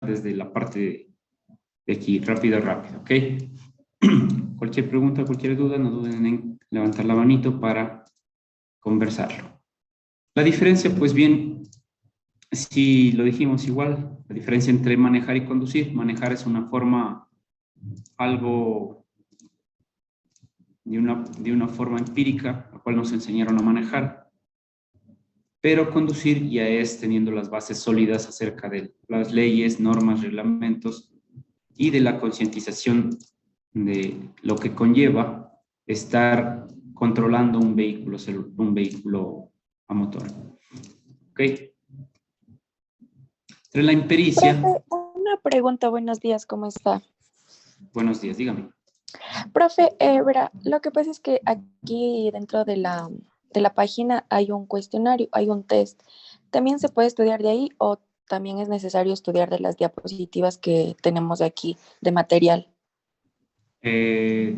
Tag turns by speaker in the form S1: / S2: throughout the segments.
S1: desde la parte de aquí, rápido, ¿ok? Cualquier pregunta, cualquier duda, no duden en levantar la manito para conversarlo. La diferencia, pues bien, si lo dijimos igual, la diferencia entre manejar y conducir. Manejar es una forma, algo de una forma empírica, la cual nos enseñaron a manejar. Pero conducir ya es teniendo las bases sólidas acerca de las leyes, normas, reglamentos y de la concientización de lo que conlleva estar controlando un vehículo a motor. ¿Ok? Entre la impericia...
S2: Profe, una pregunta, buenos días, ¿cómo está?
S1: Buenos días, dígame.
S2: Profe, verá, lo que pasa es que aquí dentro de la página hay un cuestionario, hay un test. ¿También se puede estudiar de ahí o también es necesario estudiar de las diapositivas que tenemos aquí de material?
S1: ¿El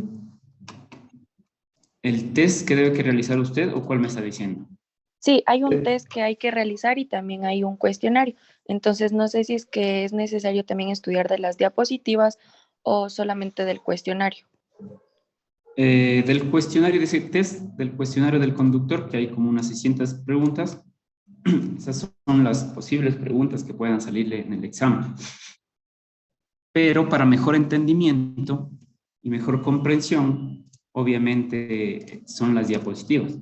S1: test que debe realizar usted o cuál me está diciendo?
S2: Sí, hay un test que hay que realizar y también hay un cuestionario. Entonces, no sé si es que es necesario también estudiar de las diapositivas o solamente del cuestionario.
S1: Del cuestionario de ese test, del cuestionario del conductor, que hay como unas 600 preguntas. Esas son las posibles preguntas que puedan salirle en el examen. Pero para mejor entendimiento y mejor comprensión, obviamente son las diapositivas.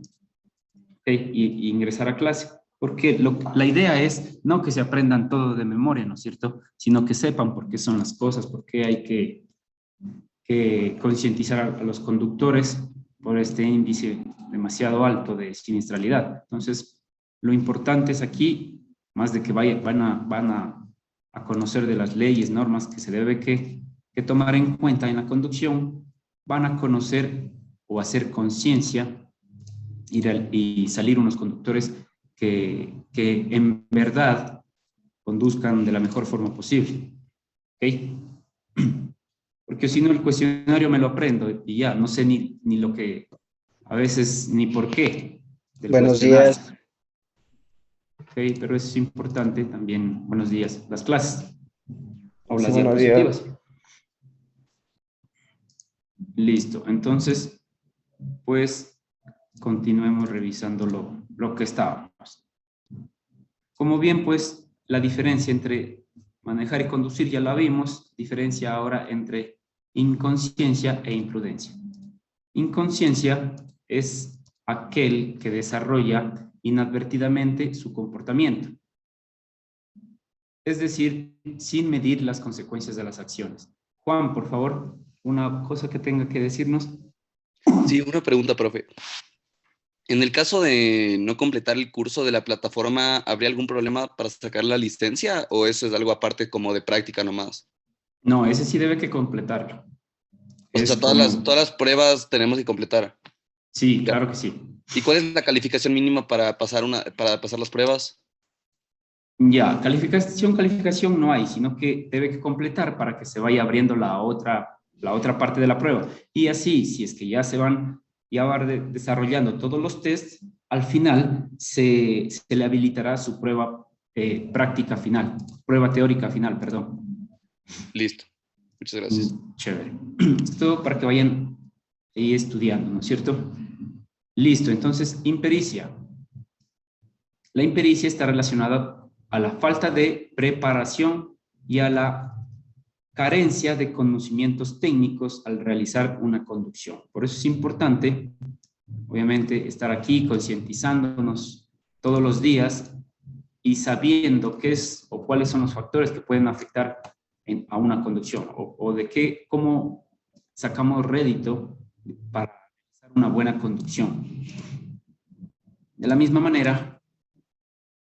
S1: ¿Okay? Y ingresar a clase. Porque la idea es no que se aprendan todo de memoria, ¿no es cierto? Sino que sepan por qué son las cosas, por qué hay que concientizar a los conductores por este índice demasiado alto de siniestralidad. Entonces, lo importante es aquí, más de que van a conocer de las leyes, normas que se debe que tomar en cuenta en la conducción, van a conocer o hacer conciencia y salir unos conductores que en verdad conduzcan de la mejor forma posible. ¿Ok? Porque si no el cuestionario me lo aprendo y ya, no sé ni lo que, a veces ni por qué del
S3: Buenos
S1: cuestionario.
S3: días.
S1: Ok, pero es importante también, buenos días, las clases o
S3: Sí,
S1: las
S3: buenos días.
S1: diapositivas. Listo, entonces, pues continuemos revisando lo que estábamos. Como bien, pues, la diferencia entre manejar y conducir ya la vimos, diferencia ahora entre inconsciencia e imprudencia. Inconsciencia es aquel que desarrolla inadvertidamente su comportamiento, es decir, sin medir las consecuencias de las acciones. Juan, por favor, una cosa que tenga que decirnos.
S4: Sí, una pregunta, profe. En el caso de no completar el curso de la plataforma, ¿habría algún problema para sacar la licencia o eso es algo aparte como de práctica nomás?
S1: No, ese sí debe que completarlo.
S4: O sea, todas las pruebas tenemos que completar.
S1: Sí,
S4: Ya.
S1: claro que sí.
S4: ¿Y cuál es la calificación mínima para pasar las pruebas?
S1: Ya, calificación no hay, sino que debe que completar para que se vaya abriendo la otra parte de la prueba. Y así, si es que ya va desarrollando todos los tests, al final se le habilitará su prueba práctica final, prueba teórica final, perdón.
S4: Listo. Muchas gracias.
S1: Chévere. Esto para que vayan ahí estudiando, ¿no es cierto? Listo, entonces, impericia. La impericia está relacionada a la falta de preparación y a la carencia de conocimientos técnicos al realizar una conducción. Por eso es importante, obviamente, estar aquí concientizándonos todos los días y sabiendo qué es o cuáles son los factores que pueden afectar a una conducción o de cómo sacamos rédito para realizar una buena conducción. De la misma manera,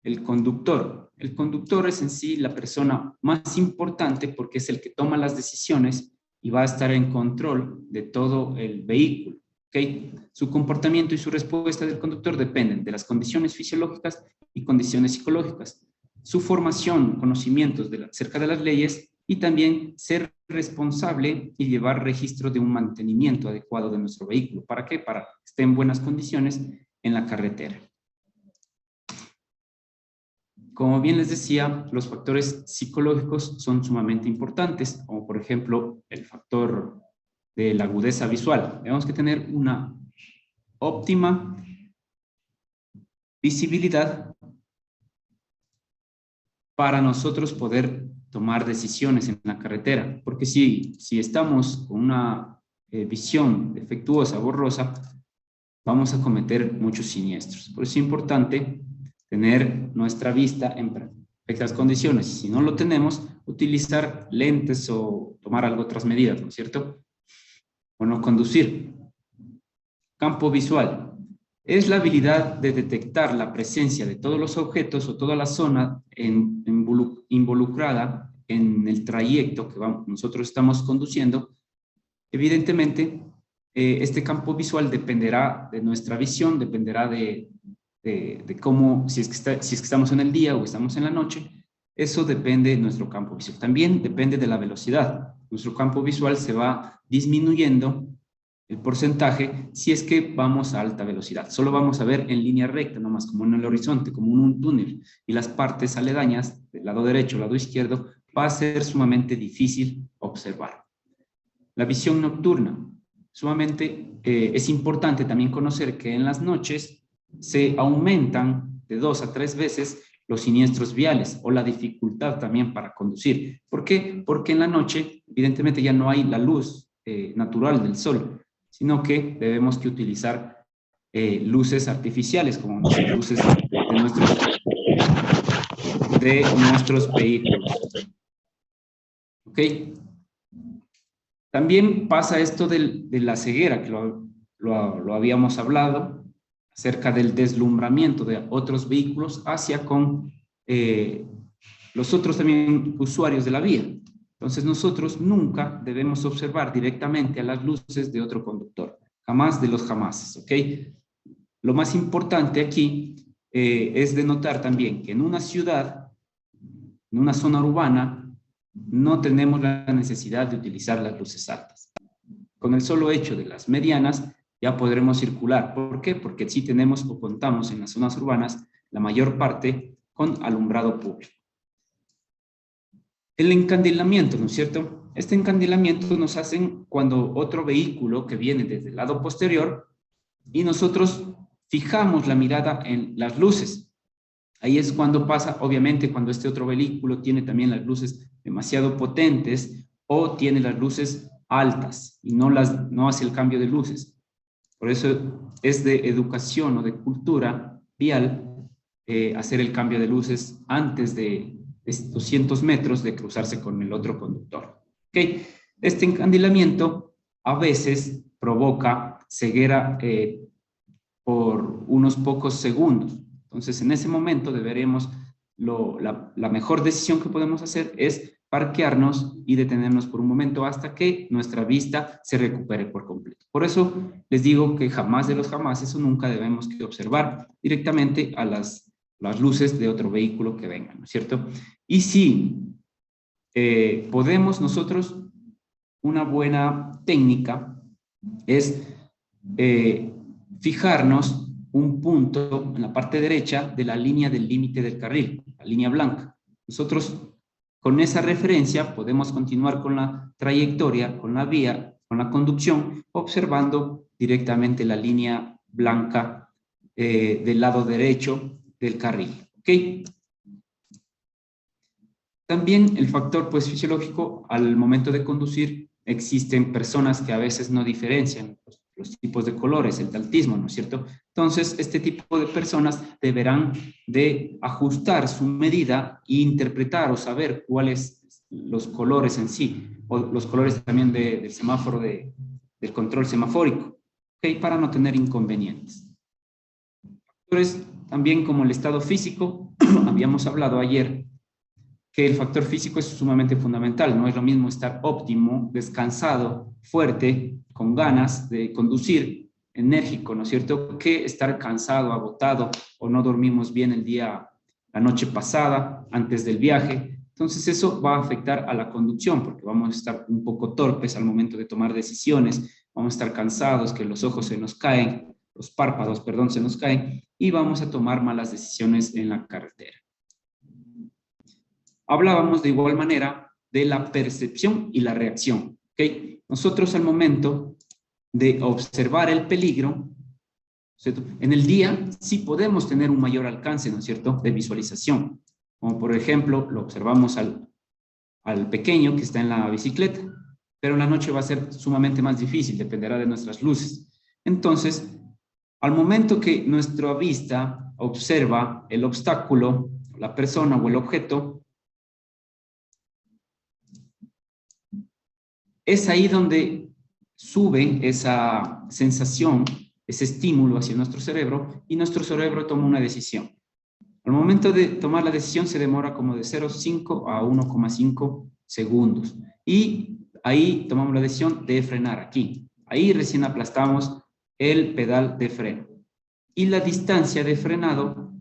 S1: el conductor. El conductor es en sí la persona más importante porque es el que toma las decisiones y va a estar en control de todo el vehículo. ¿Okay? Su comportamiento y su respuesta del conductor dependen de las condiciones fisiológicas y condiciones psicológicas. Su formación, conocimientos acerca de las leyes y también ser responsable y llevar registro de un mantenimiento adecuado de nuestro vehículo. ¿Para qué? Para que esté en buenas condiciones en la carretera. como bien les decía, los factores psicológicos son sumamente importantes, como por ejemplo el factor de la agudeza visual. Tenemos que tener una óptima visibilidad para nosotros poder tomar decisiones en la carretera, porque si estamos con una visión defectuosa, borrosa, vamos a cometer muchos siniestros. Por eso es importante tener nuestra vista en perfectas condiciones. Si no lo tenemos, utilizar lentes o tomar otras medidas, ¿no es cierto? O no conducir. Campo visual. Es la habilidad de detectar la presencia de todos los objetos o toda la zona involucrada en el trayecto que nosotros estamos conduciendo. Evidentemente, este campo visual dependerá de nuestra visión, dependerá de cómo, si es que estamos en el día o estamos en la noche. Eso depende de nuestro campo visual. También depende de la velocidad. Nuestro campo visual se va disminuyendo el porcentaje si es que vamos a alta velocidad. Solo vamos a ver en línea recta, nomás como en el horizonte, como en un túnel. Y las partes aledañas, del lado derecho, lado izquierdo, va a ser sumamente difícil observar. La visión nocturna. Sumamente es importante también conocer que en las noches se aumentan de 2 a 3 veces los siniestros viales o la dificultad también para conducir. ¿Por qué? Porque en la noche, evidentemente, ya no hay la luz natural del sol, sino que debemos que utilizar luces artificiales, como luces de nuestros vehículos. ¿Ok? También pasa esto de la ceguera, que lo habíamos hablado, acerca del deslumbramiento de otros vehículos hacia con los otros también usuarios de la vía. Entonces nosotros nunca debemos observar directamente a las luces de otro conductor, jamás de los jamases, ¿ok? Lo más importante aquí es de notar también que en una ciudad, en una zona urbana, no tenemos la necesidad de utilizar las luces altas. Con el solo hecho de las medianas ya podremos circular. ¿Por qué? Porque sí tenemos o contamos en las zonas urbanas la mayor parte con alumbrado público. El encandilamiento, ¿no es cierto? Este encandilamiento nos hacen cuando otro vehículo que viene desde el lado posterior y nosotros fijamos la mirada en las luces. Ahí es cuando pasa, obviamente, cuando este otro vehículo tiene también las luces demasiado potentes o tiene las luces altas y no hace el cambio de luces. Por eso es de educación o de cultura vial hacer el cambio de luces antes de 200 metros de cruzarse con el otro conductor. ¿Okay? Este encandilamiento a veces provoca ceguera por unos pocos segundos. Entonces, en ese momento deberemos, la mejor decisión que podemos hacer es parquearnos y detenernos por un momento hasta que nuestra vista se recupere por completo. Por eso les digo que jamás de los jamases o nunca debemos que observar directamente a las luces de otro vehículo que vengan, ¿no es cierto? Y si podemos nosotros, una buena técnica es fijarnos un punto en la parte derecha de la línea del límite del carril, la línea blanca. Nosotros con esa referencia podemos continuar con la trayectoria, con la vía, con la conducción, observando directamente la línea blanca del lado derecho del carril. ¿Ok? También el factor pues, fisiológico, al momento de conducir, existen personas que a veces no diferencian los tipos de colores, el daltismo, ¿no es cierto? Entonces, este tipo de personas deberán de ajustar su medida e interpretar o saber cuáles los colores en sí, o los colores también del semáforo, del control semafórico, ¿okay? Para no tener inconvenientes. Factores también como el estado físico, habíamos hablado ayer, que el factor físico es sumamente fundamental. No es lo mismo estar óptimo, descansado, fuerte, con ganas de conducir, enérgico, ¿no es cierto?, que estar cansado, agotado, o no dormimos bien la noche pasada, antes del viaje. Entonces eso va a afectar a la conducción, porque vamos a estar un poco torpes al momento de tomar decisiones, vamos a estar cansados, que los ojos se nos caen, los párpados, perdón, se nos caen, y vamos a tomar malas decisiones en la carretera. hablábamos de igual manera de la percepción y la reacción. ¿Okay? Nosotros al momento de observar el peligro, ¿cierto? En el día sí podemos tener un mayor alcance, ¿no es cierto?, de visualización. Como por ejemplo, lo observamos al pequeño que está en la bicicleta, pero en la noche va a ser sumamente más difícil, dependerá de nuestras luces. Entonces, al momento que nuestra vista observa el obstáculo, la persona o el objeto, es ahí donde sube esa sensación, ese estímulo hacia nuestro cerebro, y nuestro cerebro toma una decisión. Al momento de tomar la decisión se demora como de 0,5 a 1,5 segundos. Y ahí tomamos la decisión de frenar aquí. Ahí recién aplastamos el pedal de freno. Y la distancia de frenado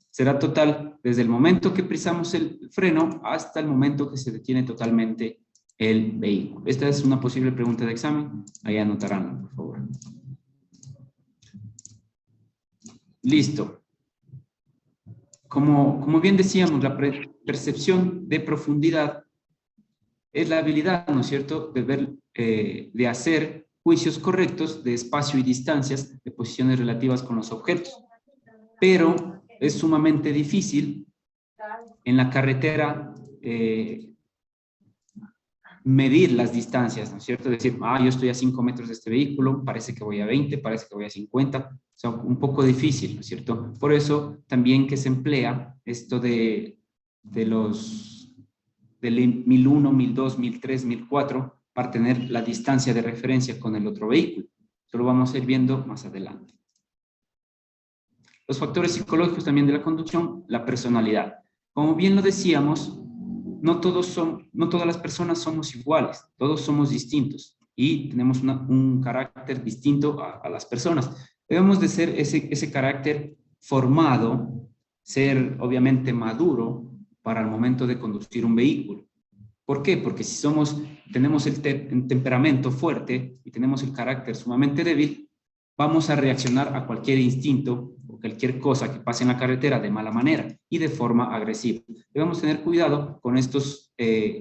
S1: será total desde el momento que pisamos el freno hasta el momento que se detiene totalmente el vehículo. Esta es una posible pregunta de examen. Ahí anotarán, por favor. Listo. Como bien decíamos, la percepción de profundidad es la habilidad, ¿no es cierto?, de ver, de hacer juicios correctos de espacio y distancias, de posiciones relativas con los objetos. Pero es sumamente difícil en la carretera medir las distancias, ¿no es cierto? Decir, yo estoy a 5 metros de este vehículo, parece que voy a 20, parece que voy a 50, o sea, un poco difícil, ¿no es cierto? Por eso también que se emplea esto del 1001, 1002, 1003, 1004, para tener la distancia de referencia con el otro vehículo. Eso lo vamos a ir viendo más adelante. Los factores psicológicos también de la conducción, la personalidad. Como bien lo decíamos, no todas las personas somos iguales, todos somos distintos y tenemos un carácter distinto a las personas. Debemos de ser ese carácter formado, ser obviamente maduro para el momento de conducir un vehículo. ¿Por qué? Porque si tenemos el temperamento fuerte y tenemos el carácter sumamente débil, vamos a reaccionar a cualquier instinto o cualquier cosa que pase en la carretera de mala manera y de forma agresiva. Debemos tener cuidado con estos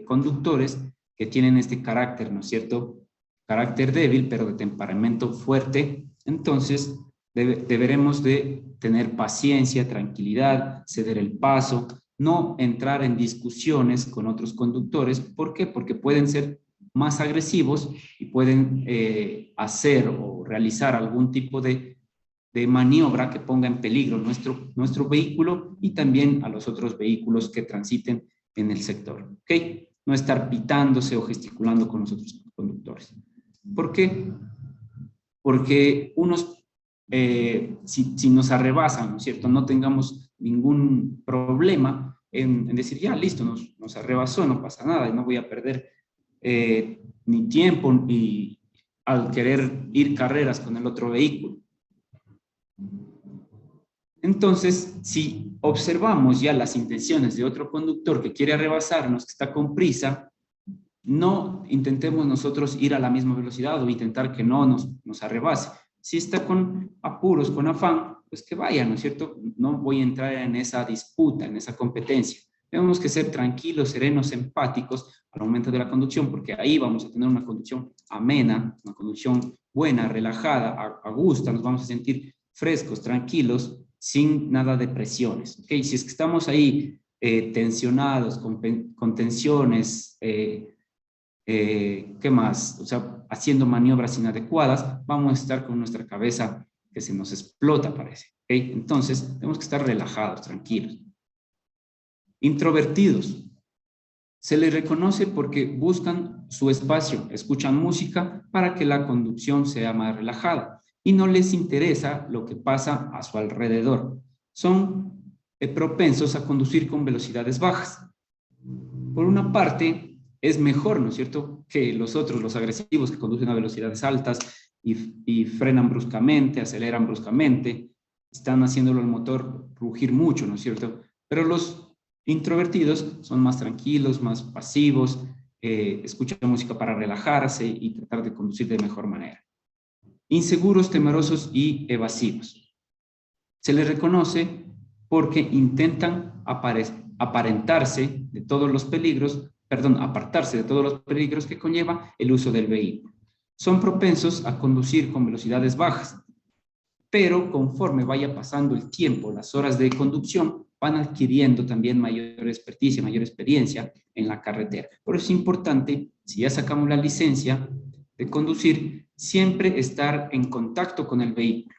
S1: conductores que tienen este carácter, ¿no es cierto? Carácter débil, pero de temperamento fuerte. Entonces, deberemos de tener paciencia, tranquilidad, ceder el paso, no entrar en discusiones con otros conductores. ¿Por qué? Porque pueden ser más agresivos y pueden hacer o realizar algún tipo de maniobra que ponga en peligro nuestro vehículo y también a los otros vehículos que transiten en el sector. ¿Ok? No estar pitándose o gesticulando con los otros conductores. ¿Por qué? Porque unos, si nos arrebasan, ¿no es cierto?, no tengamos ningún problema en decir, ya, listo, nos arrebasó, no pasa nada, y no voy a perder ni tiempo ni al querer ir carreras con el otro vehículo. Entonces, si observamos ya las intenciones de otro conductor que quiere rebasarnos, que está con prisa, no intentemos nosotros ir a la misma velocidad o intentar que no nos arrebase. Si está con apuros, con afán, pues que vaya, ¿no es cierto? No voy a entrar en esa disputa, en esa competencia. Tenemos que ser tranquilos, serenos, empáticos al momento de la conducción, porque ahí vamos a tener una conducción amena, una conducción buena, relajada, a gusto, nos vamos a sentir frescos, tranquilos, sin nada de presiones. ¿Okay? Si es que estamos ahí tensionados, con tensiones, ¿qué más? O sea, haciendo maniobras inadecuadas, vamos a estar con nuestra cabeza que se nos explota, parece. ¿Okay? Entonces, tenemos que estar relajados, tranquilos. Introvertidos. Se les reconoce porque buscan su espacio, escuchan música para que la conducción sea más relajada y no les interesa lo que pasa a su alrededor. Son propensos a conducir con velocidades bajas. Por una parte, es mejor, ¿no es cierto?, que los otros, los agresivos que conducen a velocidades altas y frenan bruscamente, aceleran bruscamente, están haciéndolo al motor rugir mucho, ¿no es cierto? Pero los introvertidos son más tranquilos, más pasivos, escuchan música para relajarse y tratar de conducir de mejor manera. Inseguros, temerosos y evasivos. Se les reconoce porque intentan apartarse de todos los peligros que conlleva el uso del vehículo. Son propensos a conducir con velocidades bajas, pero conforme vaya pasando el tiempo, las horas de conducción, van adquiriendo también mayor experticia, mayor experiencia en la carretera. Por eso es importante, si ya sacamos la licencia de conducir, siempre estar en contacto con el vehículo.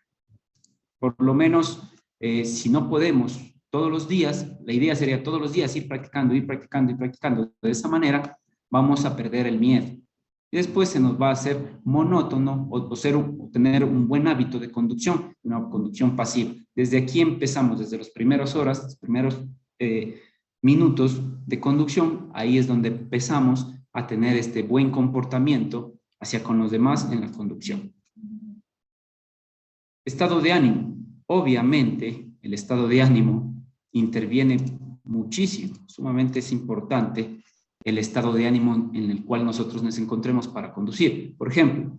S1: Por lo menos, si no podemos todos los días, la idea sería todos los días ir practicando. De esa manera vamos a perder el miedo. Y después se nos va a hacer monótono o tener un buen hábito de conducción, una conducción pasiva. Desde aquí empezamos, desde las primeras horas, los primeros minutos de conducción, ahí es donde empezamos a tener este buen comportamiento hacia con los demás en la conducción. Estado de ánimo. Obviamente, el estado de ánimo interviene muchísimo, sumamente es importante el estado de ánimo en el cual nosotros nos encontremos para conducir. Por ejemplo,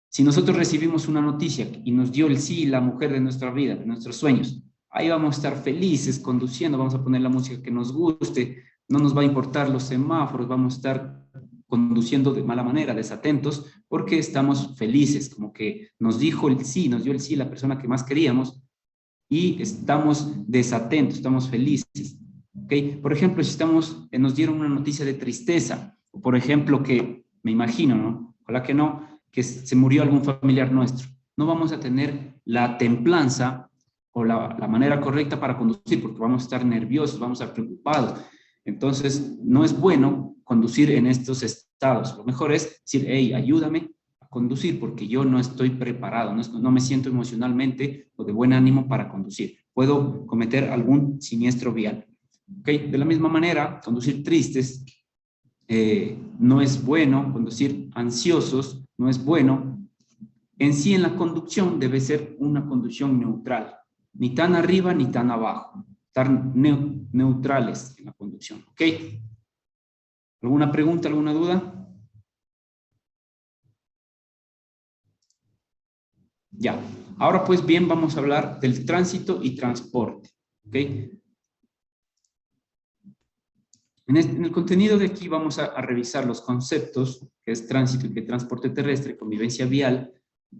S1: si nosotros recibimos una noticia y nos dio el sí la mujer de nuestra vida, de nuestros sueños, ahí vamos a estar felices conduciendo, vamos a poner la música que nos guste, no nos va a importar los semáforos, vamos a estar conduciendo de mala manera, desatentos, porque estamos felices, como que nos dio el sí la persona que más queríamos, y estamos desatentos, estamos felices. ¿Okay? Por ejemplo, si nos dieron una noticia de tristeza, o por ejemplo que, me imagino, ¿no? Ojalá que no, que se murió algún familiar nuestro, no vamos a tener la templanza o la manera correcta para conducir, porque vamos a estar nerviosos, vamos a estar preocupados. Entonces, no es bueno conducir en estos estados. Lo mejor es decir, hey, ayúdame a conducir porque yo no estoy preparado, no me siento emocionalmente o de buen ánimo para conducir. Puedo cometer algún siniestro vial. ¿Okay? De la misma manera, conducir tristes no es bueno, conducir ansiosos no es bueno. En sí, en la conducción debe ser una conducción neutral, ni tan arriba ni tan abajo, estar neutrales en la conducción. ¿Ok? ¿Alguna pregunta, alguna duda? Ya. Ahora pues bien, vamos a hablar del tránsito y transporte. ¿Ok? En el contenido de aquí vamos a revisar los conceptos, que es tránsito y que transporte terrestre, convivencia vial,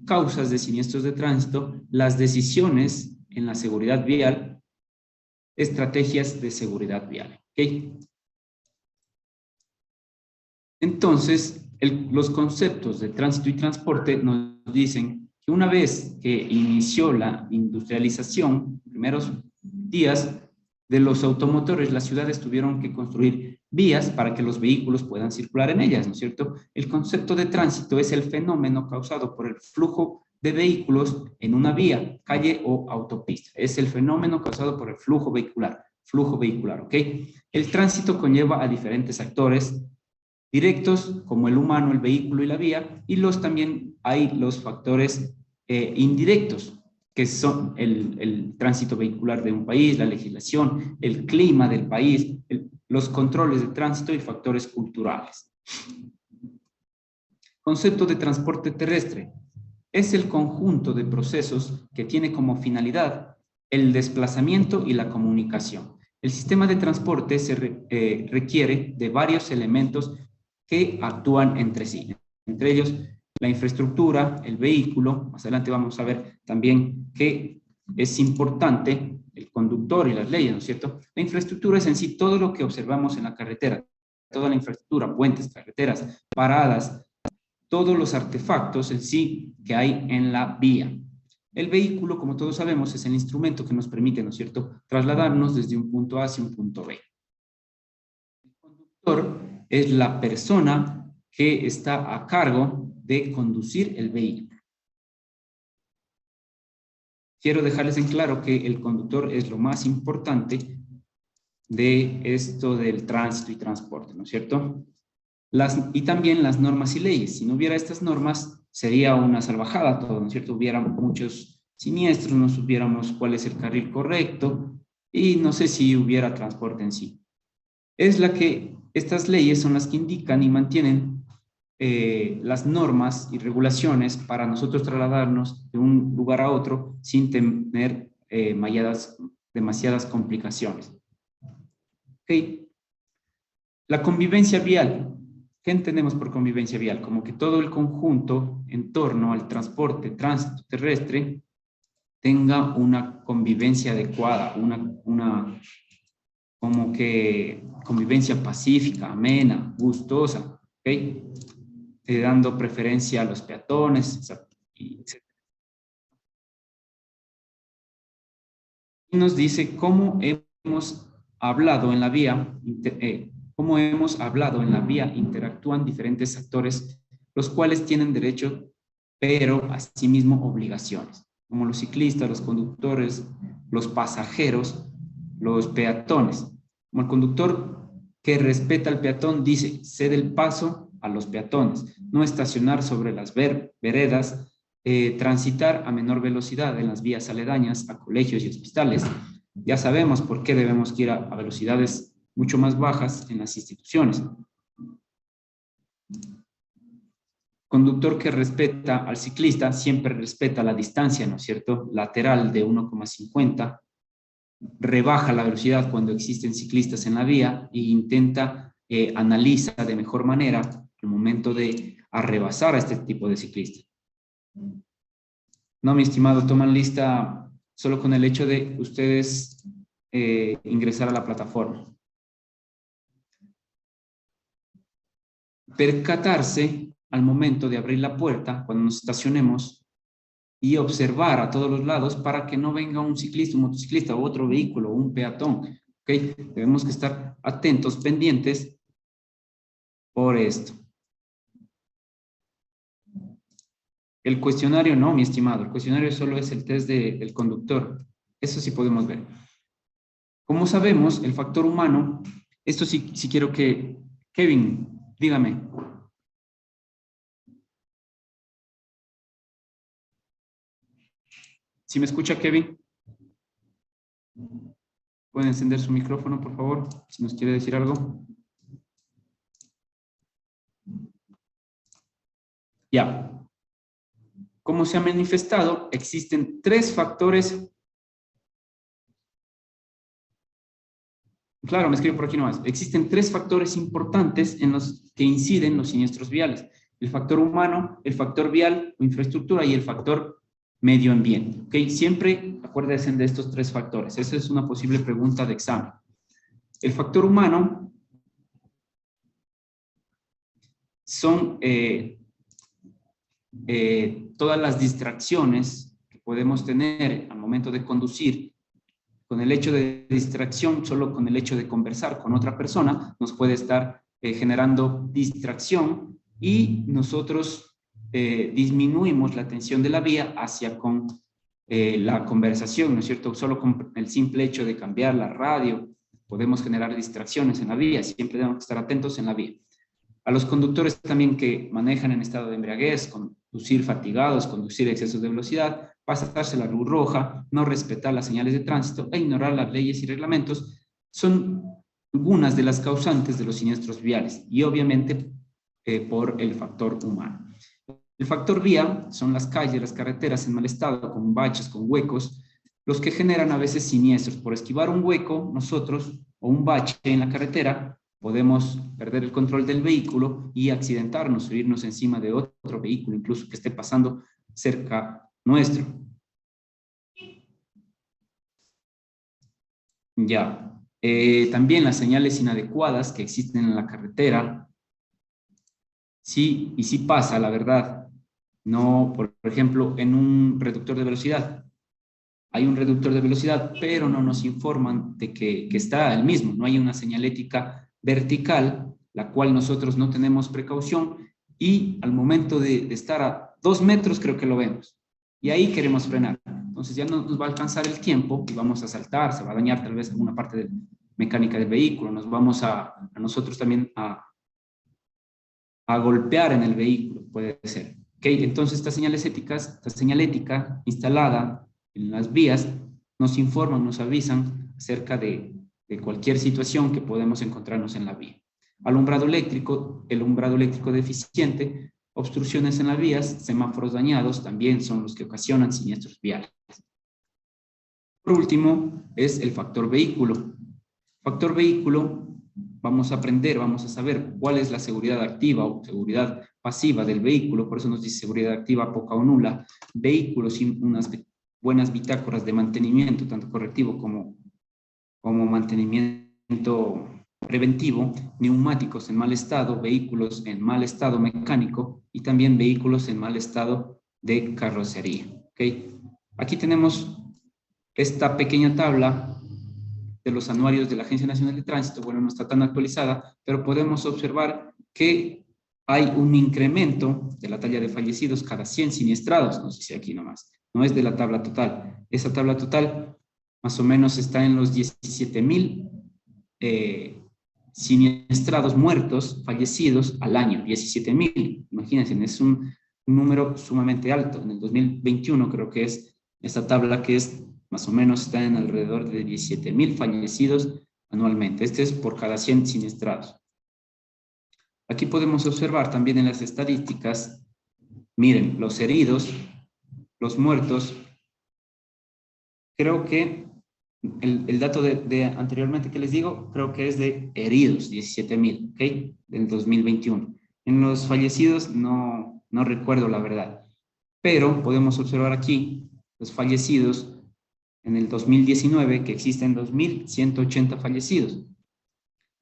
S1: causas de siniestros de tránsito, las decisiones en la seguridad vial, estrategias de seguridad vial. ¿Okay? Entonces, los conceptos de tránsito y transporte nos dicen que una vez que inició la industrialización, primeros días de los automotores, las ciudades tuvieron que construir vías para que los vehículos puedan circular en ellas, ¿no es cierto? El concepto de tránsito es el fenómeno causado por el flujo de vehículos en una vía, calle o autopista. Es el fenómeno causado por el flujo vehicular, ¿ok? El tránsito conlleva a diferentes actores directos, como el humano, el vehículo y la vía, y también hay los factores indirectos, que son el tránsito vehicular de un país, la legislación, el clima del país, los controles de tránsito y factores culturales. Concepto de transporte terrestre. Es el conjunto de procesos que tiene como finalidad el desplazamiento y la comunicación. El sistema de transporte se requiere de varios elementos que actúan entre sí. Entre ellos, la infraestructura, el vehículo. Más adelante vamos a ver también que es importante el conductor y las leyes, ¿no es cierto? La infraestructura es en sí todo lo que observamos en la carretera. Toda la infraestructura, puentes, carreteras, paradas, todos los artefactos en sí que hay en la vía. El vehículo, como todos sabemos, es el instrumento que nos permite, ¿no es cierto?, trasladarnos desde un punto A hacia un punto B. El conductor es la persona que está a cargo de conducir el vehículo. Quiero dejarles en claro que el conductor es lo más importante de esto del tránsito y transporte, ¿no es cierto? Y también las normas y leyes. Si no hubiera estas normas, sería una salvajada todo, ¿no es cierto? Hubiera muchos siniestros, no supiéramos cuál es el carril correcto y no sé si hubiera transporte en sí. Estas leyes son las que indican y mantienen las normas y regulaciones para nosotros trasladarnos de un lugar a otro sin tener demasiadas complicaciones. ¿Ok? La convivencia vial. ¿Qué entendemos por convivencia vial? Como que todo el conjunto en torno al transporte, tránsito terrestre, tenga una convivencia adecuada, una como que convivencia pacífica, amena, gustosa, ¿ok? Dando preferencia a los peatones, etc. Y nos dice cómo hemos hablado en la vía interactúan diferentes actores, los cuales tienen derecho, pero asimismo obligaciones, como los ciclistas, los conductores, los pasajeros, los peatones. Como el conductor que respeta al peatón dice, cede el paso a los peatones, no estacionar sobre las veredas, transitar a menor velocidad en las vías aledañas a colegios y hospitales. Ya sabemos por qué debemos ir a velocidades mucho más bajas en las instituciones. Conductor que respeta al ciclista siempre respeta la distancia, ¿no es cierto?, lateral de 1,50, rebaja la velocidad cuando existen ciclistas en la vía e intenta, analiza de mejor manera al momento de rebasar a este tipo de ciclistas. No, mi estimado, toman lista solo con el hecho de ustedes ingresar a la plataforma. Percatarse al momento de abrir la puerta, cuando nos estacionemos, y observar a todos los lados para que no venga un ciclista, un motociclista, o otro vehículo, un peatón. ¿Okay? Debemos que estar atentos, pendientes por esto. El cuestionario no, mi estimado. El cuestionario solo es el test del conductor. Eso sí podemos ver. Como sabemos, el factor humano, esto sí quiero que... Kevin, dígame. ¿Sí me escucha, Kevin? ¿Pueden encender su micrófono, por favor? Si nos quiere decir algo. Ya. Como se ha manifestado, existen tres factores. Claro, me escribo por aquí nomás. Existen tres factores importantes en los que inciden los siniestros viales. El factor humano, el factor vial o infraestructura y el factor medio ambiente. ¿Okay? Siempre acuérdense de estos tres factores. Esa es una posible pregunta de examen. El factor humano son todas las distracciones que podemos tener al momento de conducir. Con el hecho de distracción, solo con el hecho de conversar con otra persona, nos puede estar generando distracción y nosotros disminuimos la tensión de la vía hacia con la conversación, ¿no es cierto? Solo con el simple hecho de cambiar la radio podemos generar distracciones en la vía, siempre tenemos que estar atentos en la vía. A los conductores también que manejan en estado de embriaguez, conducir fatigados, conducir a excesos de velocidad, pasarse la luz roja, no respetar las señales de tránsito e ignorar las leyes y reglamentos, son algunas de las causantes de los siniestros viales y obviamente por el factor humano. El factor vía son las calles, las carreteras en mal estado, con baches, con huecos, los que generan a veces siniestros. Por esquivar un hueco, nosotros, o un bache en la carretera, podemos perder el control del vehículo y accidentarnos, subirnos encima de otro vehículo, incluso que esté pasando cerca nuestro. Ya. También las señales inadecuadas que existen en la carretera. Sí, y sí pasa, la verdad. No, por ejemplo, en un reductor de velocidad. Hay un reductor de velocidad, pero no nos informan de que está el mismo. No hay una señalética vertical, la cual nosotros no tenemos precaución, y al momento de estar a 2 metros creo que lo vemos. Y ahí queremos frenar. Entonces ya no nos va a alcanzar el tiempo y vamos a saltar, se va a dañar tal vez alguna parte de mecánica del vehículo, nos vamos a nosotros también a golpear en el vehículo, puede ser. ¿Okay? Entonces esta señalética instalada en las vías nos informan, nos avisan acerca de cualquier situación que podemos encontrarnos en la vía. Alumbrado eléctrico, el alumbrado eléctrico deficiente, obstrucciones en las vías, semáforos dañados también son los que ocasionan siniestros viales. Por último, es el factor vehículo. Factor vehículo, vamos a aprender, vamos a saber cuál es la seguridad activa o seguridad pasiva del vehículo, por eso nos dice seguridad activa poca o nula, vehículos sin unas buenas bitácoras de mantenimiento, tanto correctivo como mantenimiento preventivo, neumáticos en mal estado, vehículos en mal estado mecánico y también vehículos en mal estado de carrocería. ¿Okay? Aquí tenemos esta pequeña tabla de los anuarios de la Agencia Nacional de Tránsito. Bueno, no está tan actualizada, pero podemos observar que hay un incremento de la talla de fallecidos cada 100 siniestrados, no sé si aquí nomás, no es de la tabla total. Esa tabla total más o menos está en los 17,000 siniestrados muertos, fallecidos al año, 17,000. Imagínense, es un número sumamente alto. En el 2021 creo que es esta tabla que es más o menos está en alrededor de 17,000 fallecidos anualmente. Este es por cada 100 siniestrados. Aquí podemos observar también en las estadísticas, miren, los heridos, los muertos, creo que el dato de anteriormente que les digo, creo que es de heridos, 17,000, ¿ok? Del 2021. En los fallecidos no recuerdo la verdad, pero podemos observar aquí los fallecidos en el 2019, que existen 2,180 fallecidos.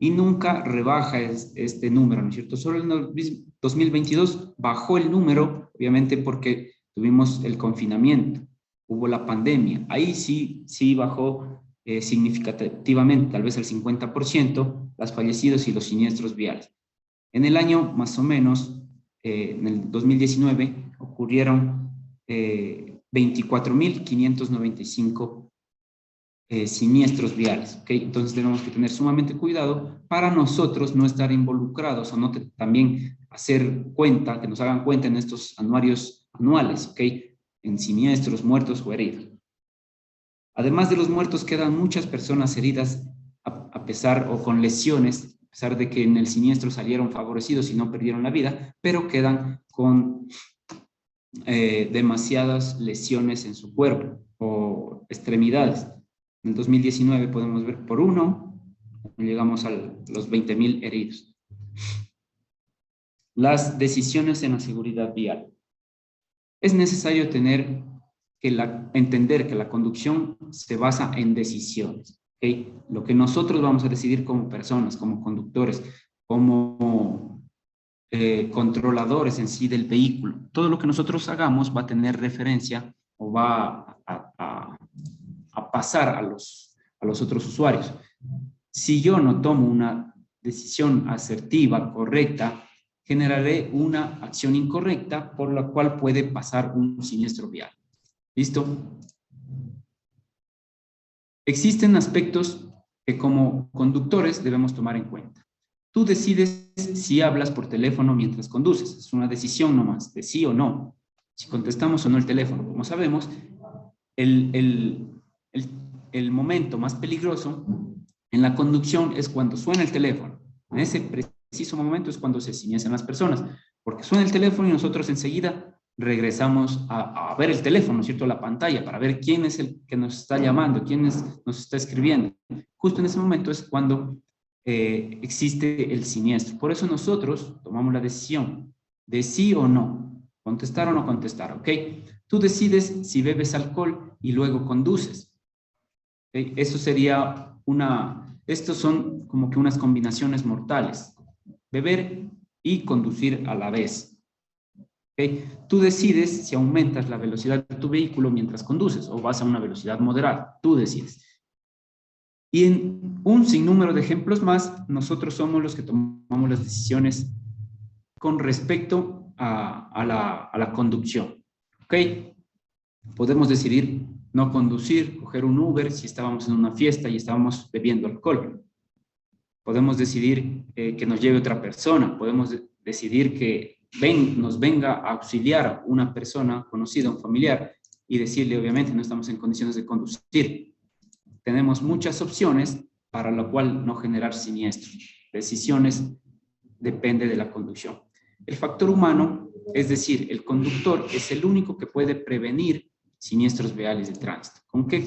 S1: Y nunca rebaja este número, ¿no es cierto? Solo en el 2022 bajó el número, obviamente porque tuvimos el confinamiento, hubo la pandemia. Ahí sí bajó significativamente, tal vez el 50%, los fallecidos y los siniestros viales. En el año, más o menos, en el 2019, ocurrieron 24,595 siniestros viales, ¿ok? Entonces tenemos que tener sumamente cuidado para nosotros no estar involucrados o no también hacer cuenta, que nos hagan cuenta en estos anuarios anuales, ¿ok? En siniestros, muertos o heridos. Además de los muertos, quedan muchas personas heridas a pesar o con lesiones, a pesar de que en el siniestro salieron favorecidos y no perdieron la vida, pero quedan con demasiadas lesiones en su cuerpo o extremidades. En el 2019 podemos ver por uno, llegamos a los 20,000 heridos. Las decisiones en la seguridad vial. Es necesario entender que la conducción se basa en decisiones, ¿okay? Lo que nosotros vamos a decidir como personas, como conductores, como controladores en sí del vehículo. Todo lo que nosotros hagamos va a tener referencia o va a pasar a los otros usuarios. Si yo no tomo una decisión asertiva, correcta, generaré una acción incorrecta por la cual puede pasar un siniestro vial. ¿Listo? Existen aspectos que como conductores debemos tomar en cuenta. Tú decides si hablas por teléfono mientras conduces. Es una decisión nomás, de sí o no. Si contestamos o no el teléfono. Como sabemos, el momento más peligroso en la conducción es cuando suena el teléfono. En ese preciso momento es cuando se siniestran las personas, porque suena el teléfono y nosotros enseguida regresamos a ver el teléfono, ¿cierto? La pantalla, para ver quién es el que nos está llamando, quién nos está escribiendo. Justo en ese momento es cuando existe el siniestro. Por eso nosotros tomamos la decisión de sí o no, contestar o no contestar, ¿ok? Tú decides si bebes alcohol y luego conduces. ¿Okay? Eso sería estos son como que unas combinaciones mortales. Beber y conducir a la vez. ¿Okay? Tú decides si aumentas la velocidad de tu vehículo mientras conduces o vas a una velocidad moderada. Tú decides. Y en un sinnúmero de ejemplos más, nosotros somos los que tomamos las decisiones con respecto a la conducción. ¿Ok? Podemos decidir no conducir, coger un Uber si estábamos en una fiesta y estábamos bebiendo alcohol. Podemos decidir que nos lleve otra persona. Podemos decidir que nos venga a auxiliar una persona conocida, un familiar, y decirle, obviamente, no estamos en condiciones de conducir. Tenemos muchas opciones para lo cual no generar siniestros. Decisiones depende de la conducción. El factor humano, es decir, el conductor es el único que puede prevenir siniestros viales de tránsito. ¿Con qué?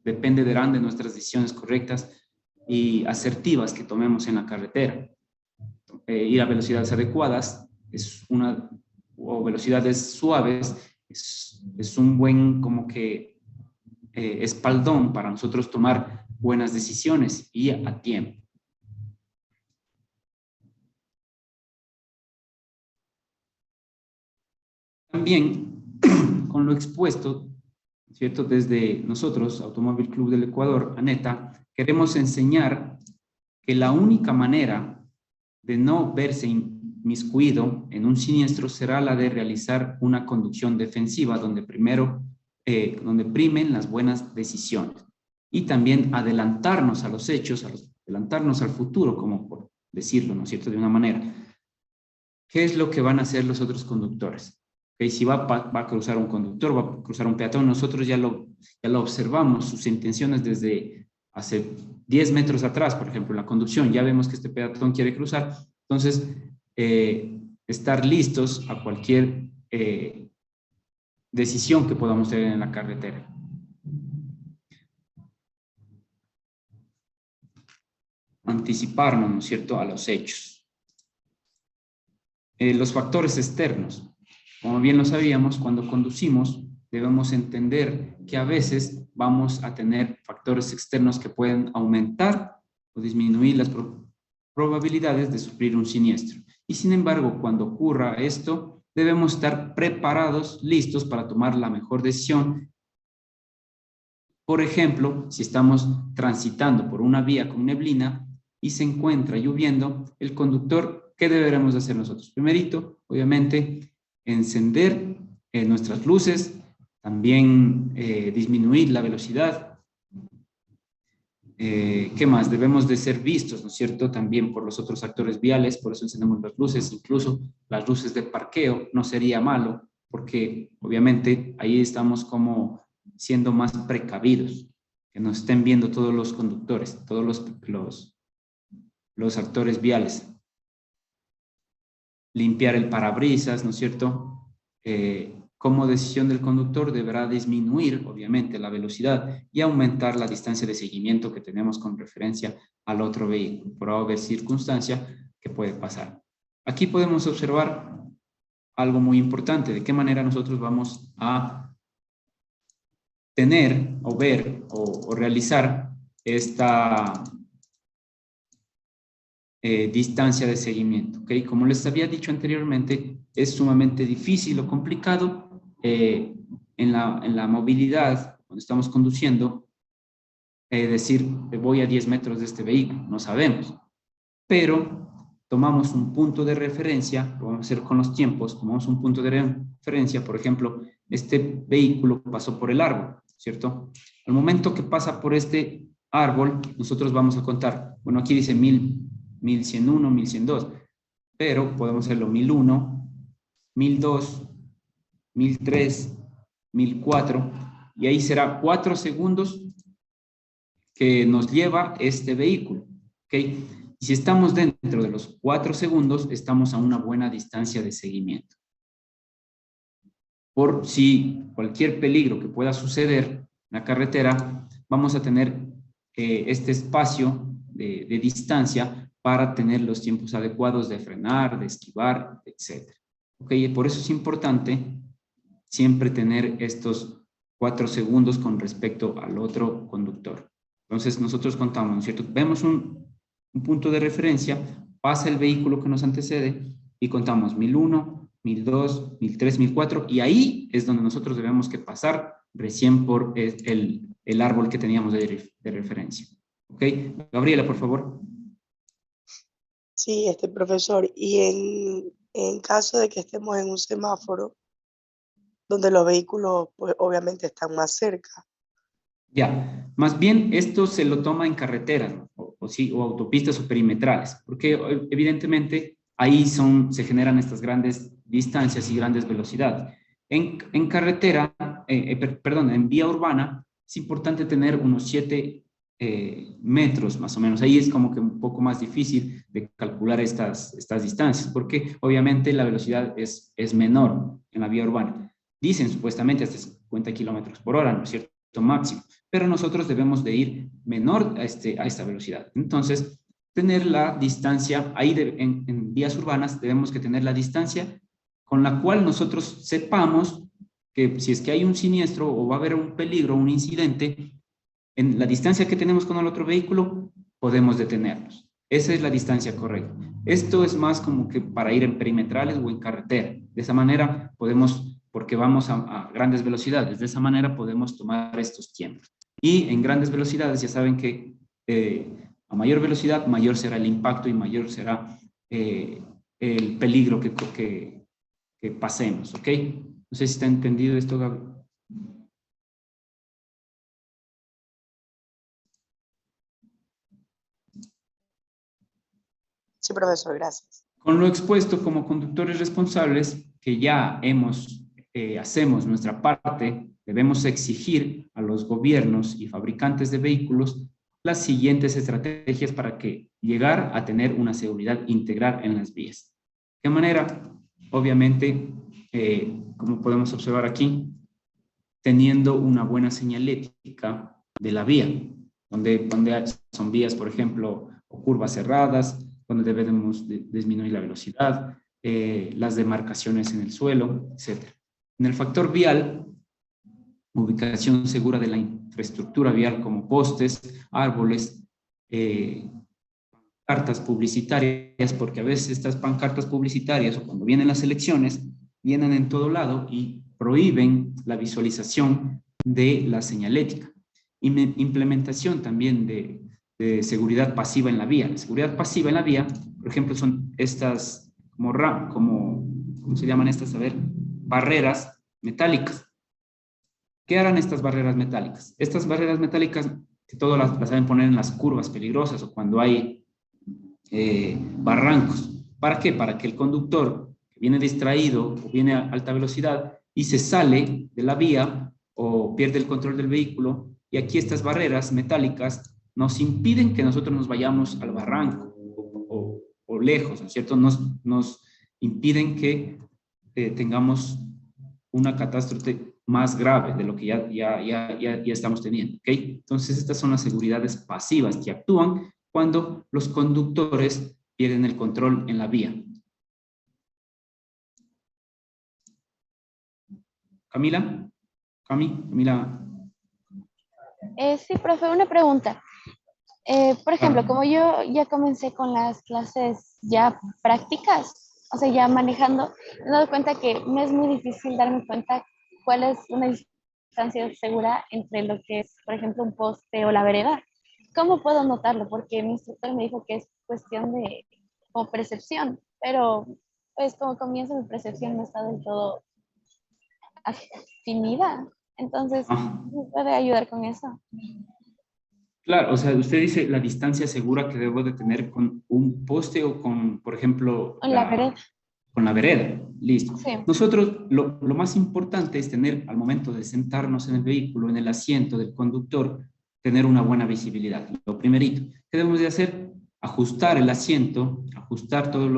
S1: Dependerán de nuestras decisiones correctas y asertivas que tomemos en la carretera. Ir a velocidades adecuadas o velocidades suaves es un buen como que espaldón para nosotros tomar buenas decisiones y a tiempo. También, con lo expuesto, ¿cierto? Desde nosotros, Automóvil Club del Ecuador, ANETA, queremos enseñar que la única manera de no verse inmiscuido en un siniestro será la de realizar una conducción defensiva donde donde primen las buenas decisiones y también adelantarnos a los hechos, adelantarnos al futuro, como por decirlo, ¿no es cierto?, de una manera. ¿Qué es lo que van a hacer los otros conductores? ¿Okay? Si va a cruzar un conductor, va a cruzar un peatón, nosotros ya lo observamos, sus intenciones desde hace 10 metros atrás, por ejemplo, en la conducción, ya vemos que este peatón quiere cruzar, entonces estar listos a cualquier decisión que podamos tener en la carretera. Anticiparnos, ¿no es cierto?, a los hechos. Los factores externos. Como bien lo sabíamos, cuando conducimos debemos entender que a veces vamos a tener factores externos que pueden aumentar o disminuir las probabilidades de sufrir un siniestro. Y sin embargo, cuando ocurra esto, debemos estar preparados, listos para tomar la mejor decisión. Por ejemplo, si estamos transitando por una vía con neblina y se encuentra lloviendo, el conductor, ¿qué deberemos hacer nosotros? Primerito, obviamente, encender nuestras luces, también disminuir la velocidad. ¿Qué más? Debemos de ser vistos, ¿no es cierto?, también por los otros actores viales, por eso encendemos las luces, incluso las luces de parqueo, no sería malo, porque obviamente ahí estamos como siendo más precavidos, que nos estén viendo todos los conductores, todos los actores viales. Limpiar el parabrisas, ¿no es cierto? Como decisión del conductor deberá disminuir, obviamente, la velocidad y aumentar la distancia de seguimiento que tenemos con referencia al otro vehículo, por haber circunstancia que puede pasar. Aquí podemos observar algo muy importante, de qué manera nosotros vamos a tener o ver o realizar esta distancia de seguimiento. ¿Okay? Como les había dicho anteriormente, es sumamente difícil o complicado en la movilidad, cuando estamos conduciendo, decir, voy a 10 metros de este vehículo, no sabemos. Pero tomamos un punto de referencia, lo vamos a hacer con los tiempos, tomamos un punto de referencia, por ejemplo, este vehículo pasó por el árbol, ¿cierto? Al momento que pasa por este árbol, nosotros vamos a contar, bueno, aquí dice 1101, 1102, pero podemos hacerlo 1001, 1002, 1003, 1004, y ahí será 4 segundos que nos lleva este vehículo, ¿ok? Y si estamos dentro de los 4 segundos, estamos a una buena distancia de seguimiento. Por si cualquier peligro que pueda suceder en la carretera, vamos a tener este espacio de distancia para tener los tiempos adecuados de frenar, de esquivar, etc. ¿Ok? Y por eso es importante siempre tener estos 4 segundos con respecto al otro conductor. Entonces nosotros contamos, ¿no es cierto? Vemos un punto de referencia, pasa el vehículo que nos antecede y contamos 1001, 1002, 1003, 1004 y ahí es donde nosotros debemos que pasar recién por el árbol que teníamos de referencia. ¿Ok? Gabriela, por favor.
S3: Sí, profesor, y en caso de que estemos en un semáforo donde los vehículos pues obviamente están más cerca.
S1: Ya, más bien esto se lo toma en carreteras, ¿no? o autopistas o perimetrales, porque evidentemente ahí se generan estas grandes distancias y grandes velocidades. En carretera, en vía urbana, es importante tener unos 7 metros más o menos. Ahí es como que un poco más difícil de calcular estas distancias, porque obviamente la velocidad es menor en la vía urbana. Dicen supuestamente hasta 50 kilómetros por hora, ¿no es cierto? Máximo, pero nosotros debemos de ir menor a esta velocidad. Entonces, tener la distancia, ahí en vías urbanas debemos que tener la distancia con la cual nosotros sepamos que si es que hay un siniestro o va a haber un peligro, un incidente, en la distancia que tenemos con el otro vehículo, podemos detenernos. Esa es la distancia correcta. Esto es más como que para ir en perimetrales o en carretera. De esa manera podemos, porque vamos a grandes velocidades, de esa manera podemos tomar estos tiempos. Y en grandes velocidades ya saben que a mayor velocidad, mayor será el impacto y mayor será el peligro que pasemos, ¿ok? No sé si está entendido esto, Gaby.
S3: Sí, profesor, gracias.
S1: Con lo expuesto, como conductores responsables, que ya hacemos nuestra parte, debemos exigir a los gobiernos y fabricantes de vehículos las siguientes estrategias para llegar a tener una seguridad integral en las vías. ¿De qué manera? Obviamente, como podemos observar aquí, teniendo una buena señalética de la vía, donde son vías, por ejemplo, o curvas cerradas, donde debemos disminuir la velocidad, las demarcaciones en el suelo, etc. En el factor vial, ubicación segura de la infraestructura vial como postes, árboles, pancartas publicitarias, porque a veces estas pancartas publicitarias o cuando vienen las elecciones, vienen en todo lado y prohíben la visualización de la señalética. Implementación también de seguridad pasiva en la vía. La seguridad pasiva en la vía, por ejemplo, son estas, ¿cómo se llaman estas? A ver, barreras metálicas. ¿Qué harán estas barreras metálicas? Estas barreras metálicas, que todos las saben poner en las curvas peligrosas o cuando hay barrancos. ¿Para qué? Para que el conductor que viene distraído o viene a alta velocidad y se sale de la vía o pierde el control del vehículo, y aquí estas barreras metálicas nos impiden que nosotros nos vayamos al barranco o lejos, ¿no es cierto? Nos impiden que tengamos una catástrofe más grave de lo que ya estamos teniendo, ¿ok? Entonces, estas son las seguridades pasivas que actúan cuando los conductores pierden el control en la vía. ¿Camila? Camila.
S5: Sí, profe, una pregunta. Por ejemplo, como yo ya comencé con las clases ya prácticas, o sea, ya manejando, me he dado cuenta que me es muy difícil darme cuenta cuál es una distancia segura entre lo que es, por ejemplo, un poste o la vereda. ¿Cómo puedo notarlo? Porque mi instructor me dijo que es cuestión de como percepción, pero pues como comienzo mi percepción no está del todo afinida. Entonces, ¿me puede ayudar con eso?
S1: Claro, o sea, usted dice la distancia segura que debo de tener con un poste o con, por ejemplo,
S5: Con la vereda.
S1: Con la vereda. Listo.
S5: Sí.
S1: Nosotros, lo más importante es tener, al momento de sentarnos en el vehículo, en el asiento del conductor, tener una buena visibilidad. Lo primerito. ¿Qué debemos de hacer? Ajustar el asiento, ajustar todos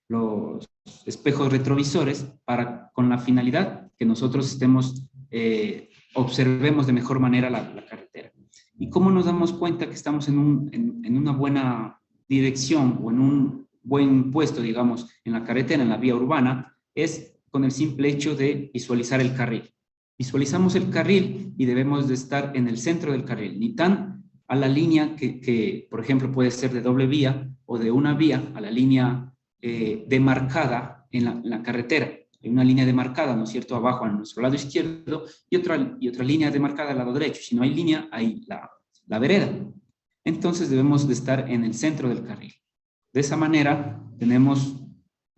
S1: los espejos retrovisores con la finalidad que nosotros observemos de mejor manera la carretera. ¿Y cómo nos damos cuenta que estamos en una buena dirección o en un buen puesto, digamos, en la carretera, en la vía urbana? Es con el simple hecho de visualizar el carril. Visualizamos el carril y debemos de estar en el centro del carril, ni tan a la línea que por ejemplo, puede ser de doble vía o de una vía, a la línea demarcada en la carretera. Hay una línea demarcada, ¿no es cierto?, abajo a nuestro lado izquierdo y otra línea demarcada al lado derecho. Si no hay línea, hay la vereda. Entonces debemos de estar en el centro del carril. De esa manera tenemos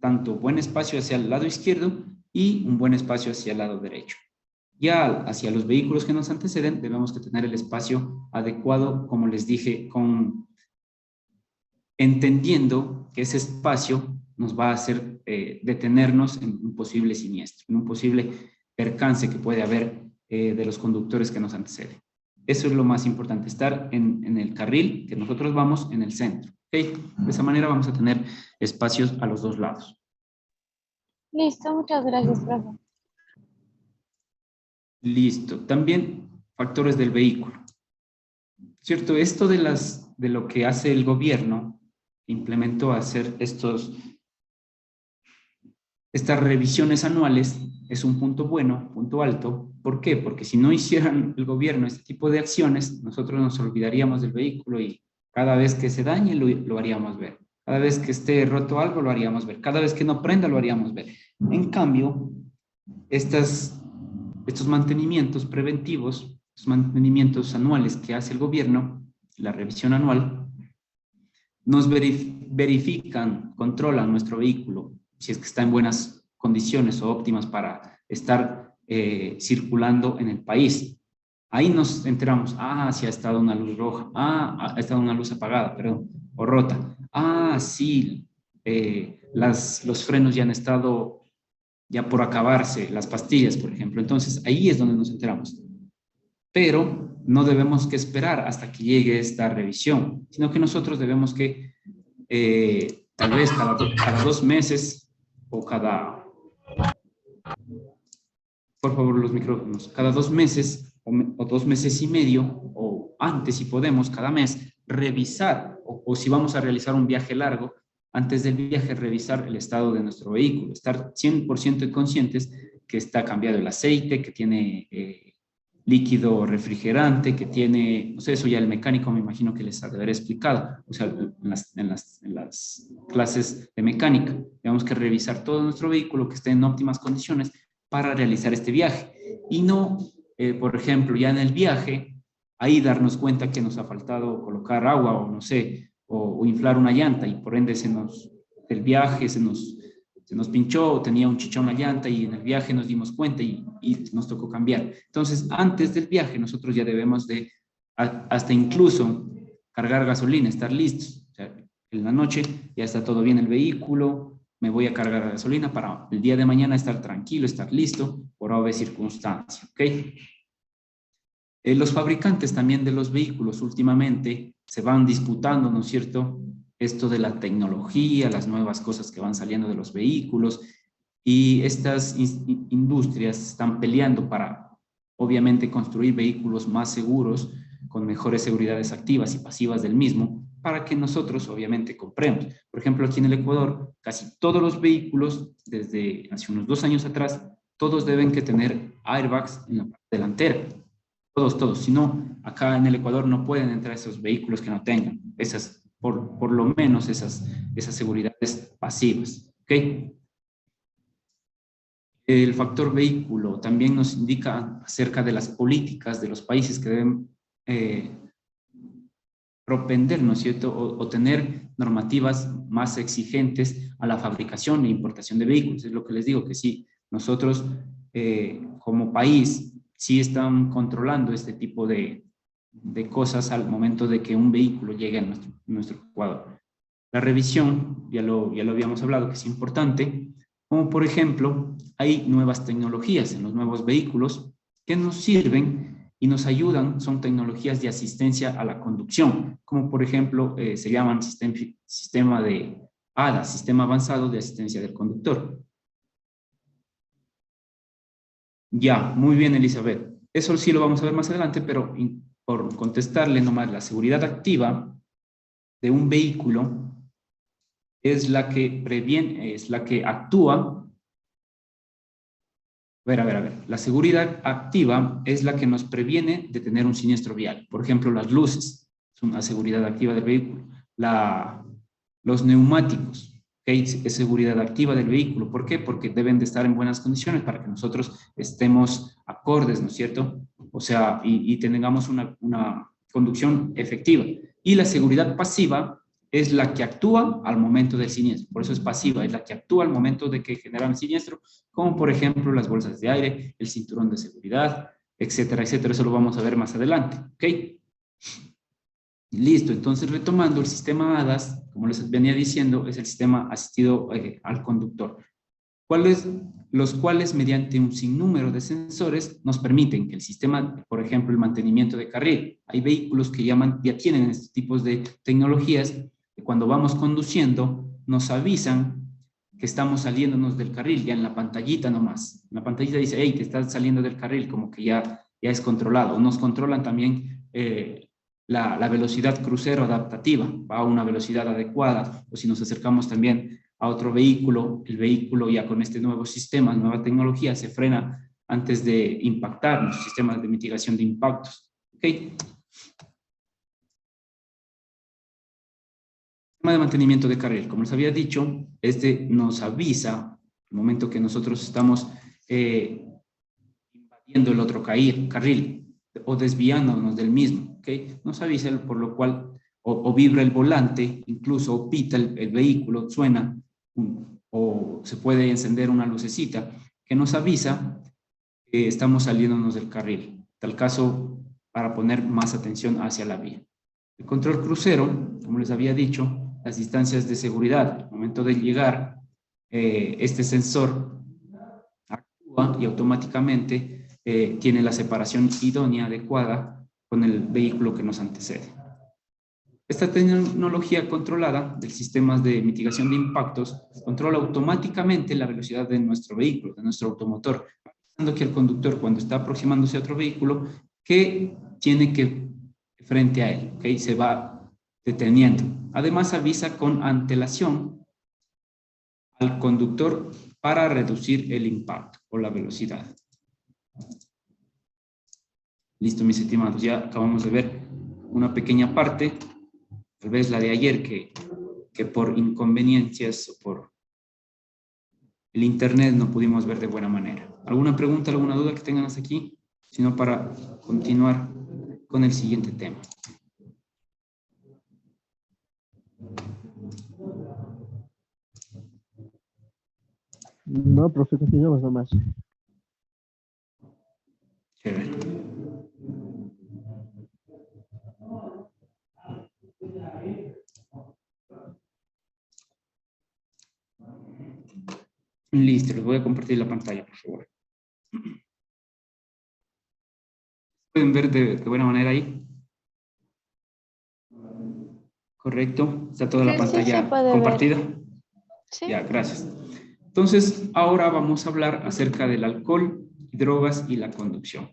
S1: tanto buen espacio hacia el lado izquierdo y un buen espacio hacia el lado derecho. Ya hacia los vehículos que nos anteceden debemos de tener el espacio adecuado, como les dije, entendiendo que ese espacio nos va a hacer detenernos en un posible siniestro, en un posible percance que puede haber de los conductores que nos anteceden. Eso es lo más importante, estar en el carril que nosotros vamos en el centro. ¿Okay? De esa manera vamos a tener espacios a los dos lados.
S5: Listo, muchas gracias, profe.
S1: Listo. También factores del vehículo. ¿Cierto? Esto de lo que hace el gobierno, implementó hacer estas revisiones anuales, es un punto bueno, punto alto. ¿Por qué? Porque si no hicieran el gobierno este tipo de acciones, nosotros nos olvidaríamos del vehículo y cada vez que se dañe lo haríamos ver. Cada vez que esté roto algo lo haríamos ver. Cada vez que no prenda lo haríamos ver. En cambio, estos mantenimientos preventivos, los mantenimientos anuales que hace el gobierno, la revisión anual, nos verifican, controlan nuestro vehículo, si es que está en buenas condiciones o óptimas para estar circulando en el país. Ahí nos enteramos, si ha estado una luz roja, ha estado una luz apagada, perdón, o rota. Sí, los frenos ya han estado ya por acabarse, las pastillas, por ejemplo. Entonces, ahí es donde nos enteramos. Pero no debemos que esperar hasta que llegue esta revisión, sino que nosotros debemos que tal vez cada 2 meses o por favor los micrófonos, cada 2 meses o 2 meses y medio o antes si podemos, cada mes, revisar o si vamos a realizar un viaje largo, antes del viaje revisar el estado de nuestro vehículo, estar 100% conscientes que está cambiado el aceite, que tiene líquido refrigerante, que tiene, no sé, eso ya el mecánico me imagino que les habrá explicado, o sea, en las clases de mecánica, tenemos que revisar todo nuestro vehículo que esté en óptimas condiciones para realizar este viaje, y no, por ejemplo, ya en el viaje, ahí darnos cuenta que nos ha faltado colocar agua, o no sé, o inflar una llanta, y por ende el viaje se nos pinchó, tenía un chichón la llanta y en el viaje nos dimos cuenta y nos tocó cambiar. Entonces, antes del viaje nosotros ya debemos de, hasta incluso, cargar gasolina, estar listos. O sea, en la noche ya está todo bien el vehículo, me voy a cargar gasolina para el día de mañana estar tranquilo, estar listo por haber circunstancia, ¿ok? Los fabricantes también de los vehículos últimamente se van disputando, ¿no es cierto?, esto de la tecnología, las nuevas cosas que van saliendo de los vehículos, y estas industrias están peleando para, obviamente, construir vehículos más seguros, con mejores seguridades activas y pasivas del mismo, para que nosotros, obviamente, compremos. Por ejemplo, aquí en el Ecuador, casi todos los vehículos, desde hace unos 2 años atrás, todos deben que tener airbags en la parte delantera. Todos. Si no, acá en el Ecuador no pueden entrar esos vehículos que no tengan esas, por lo menos esas seguridades pasivas, ¿ok? El factor vehículo también nos indica acerca de las políticas de los países que deben propender, ¿no es cierto?, o tener normativas más exigentes a la fabricación e importación de vehículos. Es lo que les digo, que sí, nosotros como país sí están controlando este tipo de cosas al momento de que un vehículo llegue a nuestro Ecuador. La revisión, ya lo habíamos hablado, que es importante, como por ejemplo, hay nuevas tecnologías en los nuevos vehículos que nos sirven y nos ayudan, son tecnologías de asistencia a la conducción, como por ejemplo se llaman sistema de ADA, Sistema Avanzado de Asistencia del Conductor. Ya, muy bien, Elizabeth. Eso sí lo vamos a ver más adelante, pero por contestarle nomás, la seguridad activa de un vehículo es la que previene, es la que actúa. A ver. La seguridad activa es la que nos previene de tener un siniestro vial. Por ejemplo, las luces son una seguridad activa del vehículo. Los neumáticos, ¿okay? Es seguridad activa del vehículo. ¿Por qué? Porque deben de estar en buenas condiciones para que nosotros estemos acordes, ¿no es cierto? O sea, y tengamos una conducción efectiva. Y la seguridad pasiva es la que actúa al momento del siniestro. Por eso es pasiva, es la que actúa al momento de que generan siniestro, como por ejemplo las bolsas de aire, el cinturón de seguridad, etcétera, etcétera. Eso lo vamos a ver más adelante, ¿ok? Listo, entonces retomando, el sistema ADAS, como les venía diciendo, es el sistema asistido al conductor, los cuales mediante un sinnúmero de sensores nos permiten que el sistema, por ejemplo, el mantenimiento de carril, hay vehículos que ya tienen estos tipos de tecnologías que cuando vamos conduciendo nos avisan que estamos saliéndonos del carril, ya en la pantallita nomás. En la pantallita dice, hey, te estás saliendo del carril, como que ya ya es controlado. Nos controlan también la velocidad crucero adaptativa, va a una velocidad adecuada, o si nos acercamos también a otro vehículo, el vehículo ya con este nuevo sistema, nueva tecnología, se frena antes de impactar, los sistemas de mitigación de impactos. ¿Okay? Sistema de mantenimiento de carril, como les había dicho, este nos avisa el momento que nosotros estamos invadiendo el otro carril o desviándonos del mismo, ¿okay? Nos avisa, por lo cual o vibra el volante, incluso o pita el vehículo, suena, o se puede encender una lucecita que nos avisa que estamos saliéndonos del carril, tal caso para poner más atención hacia la vía. El control crucero, como les había dicho, las distancias de seguridad, al momento de llegar, este sensor actúa y automáticamente tiene la separación idónea, adecuada con el vehículo que nos antecede. Esta tecnología controlada del sistema de mitigación de impactos controla automáticamente la velocidad de nuestro vehículo, de nuestro automotor, avisando que el conductor, cuando está aproximándose a otro vehículo, que tiene que frente a él, ¿okay? Se va deteniendo. Además, avisa con antelación al conductor para reducir el impacto o la velocidad. Listo, mis estimados, ya acabamos de ver una pequeña parte, tal vez la de ayer, que por inconveniencias o por el internet no pudimos ver de buena manera. ¿Alguna pregunta, alguna duda que tengan hasta aquí? Si no, para continuar con el siguiente tema.
S6: No, profe, continuamos nomás.
S1: Chévere. Listo, les voy a compartir la pantalla, por favor. ¿Pueden ver de buena manera ahí? ¿Correcto? ¿Está toda la pantalla compartida?
S5: Sí.
S1: Ya, gracias. Entonces, ahora vamos a hablar acerca del alcohol, drogas y la conducción.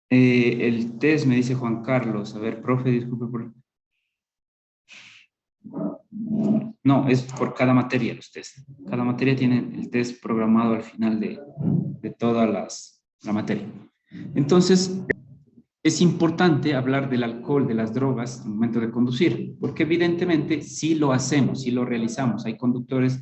S1: El test, me dice Juan Carlos. A ver, profe, disculpe por... No, es por cada materia los test. Cada materia tiene el test programado al final de toda la materia. Entonces, es importante hablar del alcohol, de las drogas al momento de conducir, porque evidentemente sí lo hacemos, sí lo realizamos. Hay conductores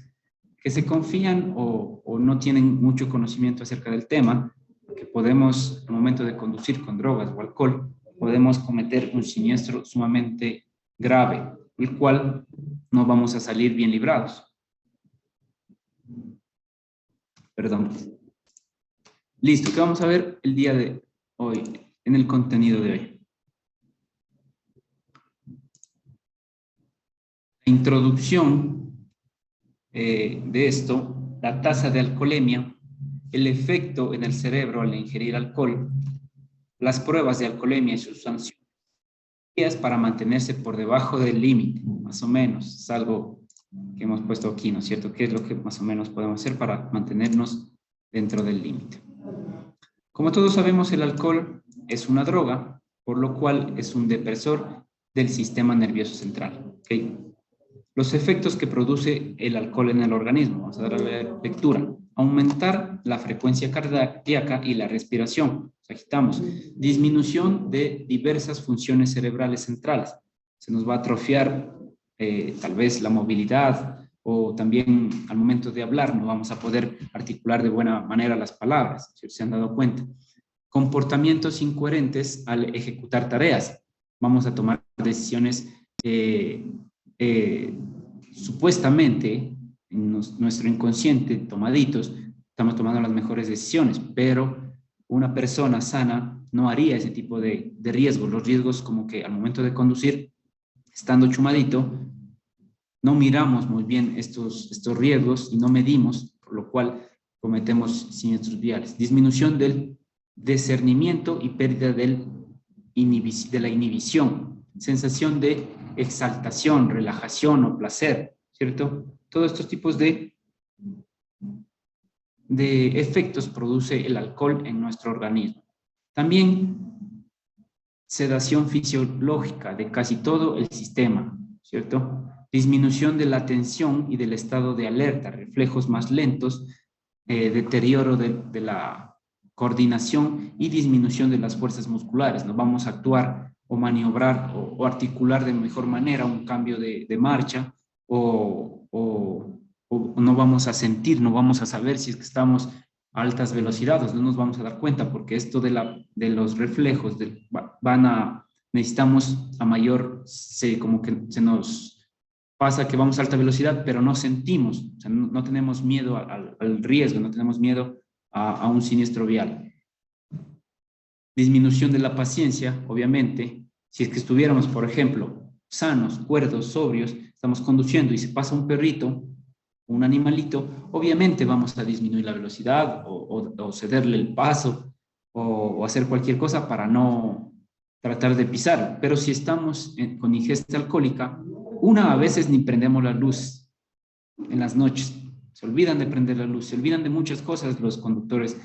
S1: que se confían o no tienen mucho conocimiento acerca del tema, que podemos, al momento de conducir con drogas o alcohol, podemos cometer un siniestro sumamente grave, el cual no vamos a salir bien librados. Perdón. Listo, ¿qué vamos a ver el día de hoy, en el contenido de hoy? La introducción de esto, la tasa de alcoholemia, el efecto en el cerebro al ingerir alcohol, las pruebas de alcoholemia y sus sanciones para mantenerse por debajo del límite, más o menos, es algo que hemos puesto aquí, ¿no es cierto? ¿Qué es lo que más o menos podemos hacer para mantenernos dentro del límite? Como todos sabemos, el alcohol es una droga, por lo cual es un depresor del sistema nervioso central, ¿okay? Los efectos que produce el alcohol en el organismo, vamos a dar la lectura: aumentar la frecuencia cardíaca y la respiración, agitamos, disminución de diversas funciones cerebrales centrales, se nos va a atrofiar tal vez la movilidad, o también al momento de hablar no vamos a poder articular de buena manera las palabras, si se han dado cuenta. Comportamientos incoherentes al ejecutar tareas, vamos a tomar decisiones supuestamente en nuestro inconsciente, tomaditos, estamos tomando las mejores decisiones, pero una persona sana no haría ese tipo de riesgos. Los riesgos, como que al momento de conducir, estando chumadito, no miramos muy bien estos riesgos y no medimos, por lo cual cometemos siniestros viales. Disminución del discernimiento y pérdida de la inhibición, sensación de exaltación, relajación o placer, ¿cierto? Todos estos tipos de de efectos produce el alcohol en nuestro organismo. También sedación fisiológica de casi todo el sistema, ¿cierto? Disminución de la tensión y del estado de alerta, reflejos más lentos, deterioro de la coordinación y disminución de las fuerzas musculares. No vamos a actuar o maniobrar o articular de mejor manera un cambio de marcha o no vamos a sentir, no vamos a saber si es que estamos a altas velocidades, no nos vamos a dar cuenta porque esto de los reflejos necesitamos a mayor, como que se nos pasa que vamos a alta velocidad, pero no sentimos, o sea, no tenemos miedo al riesgo, no tenemos miedo a un siniestro vial. Disminución de la paciencia, obviamente, si es que estuviéramos, por ejemplo, sanos, cuerdos, sobrios, estamos conduciendo y se pasa un perrito, un animalito, obviamente vamos a disminuir la velocidad o cederle el paso o hacer cualquier cosa para no tratar de pisar. Pero si estamos con ingesta alcohólica, a veces ni prendemos la luz en las noches. Se olvidan de prender la luz, se olvidan de muchas cosas los conductores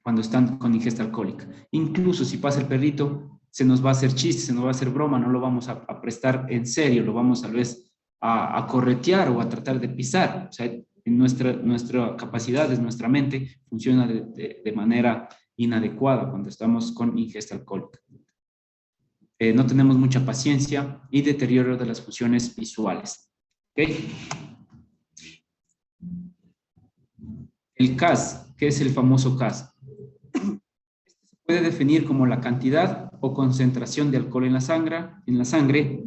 S1: cuando están con ingesta alcohólica. Incluso si pasa el perrito, se nos va a hacer chiste, se nos va a hacer broma, no lo vamos a prestar en serio, lo vamos tal vez a corretear o a tratar de pisar. O sea, en nuestra capacidad, nuestra mente funciona de manera inadecuada cuando estamos con ingesta alcohólica. No tenemos mucha paciencia y deterioro de las funciones visuales. ¿Okay? El CAS, ¿qué es el famoso CAS? Este se puede definir como la cantidad o concentración de alcohol en la sangre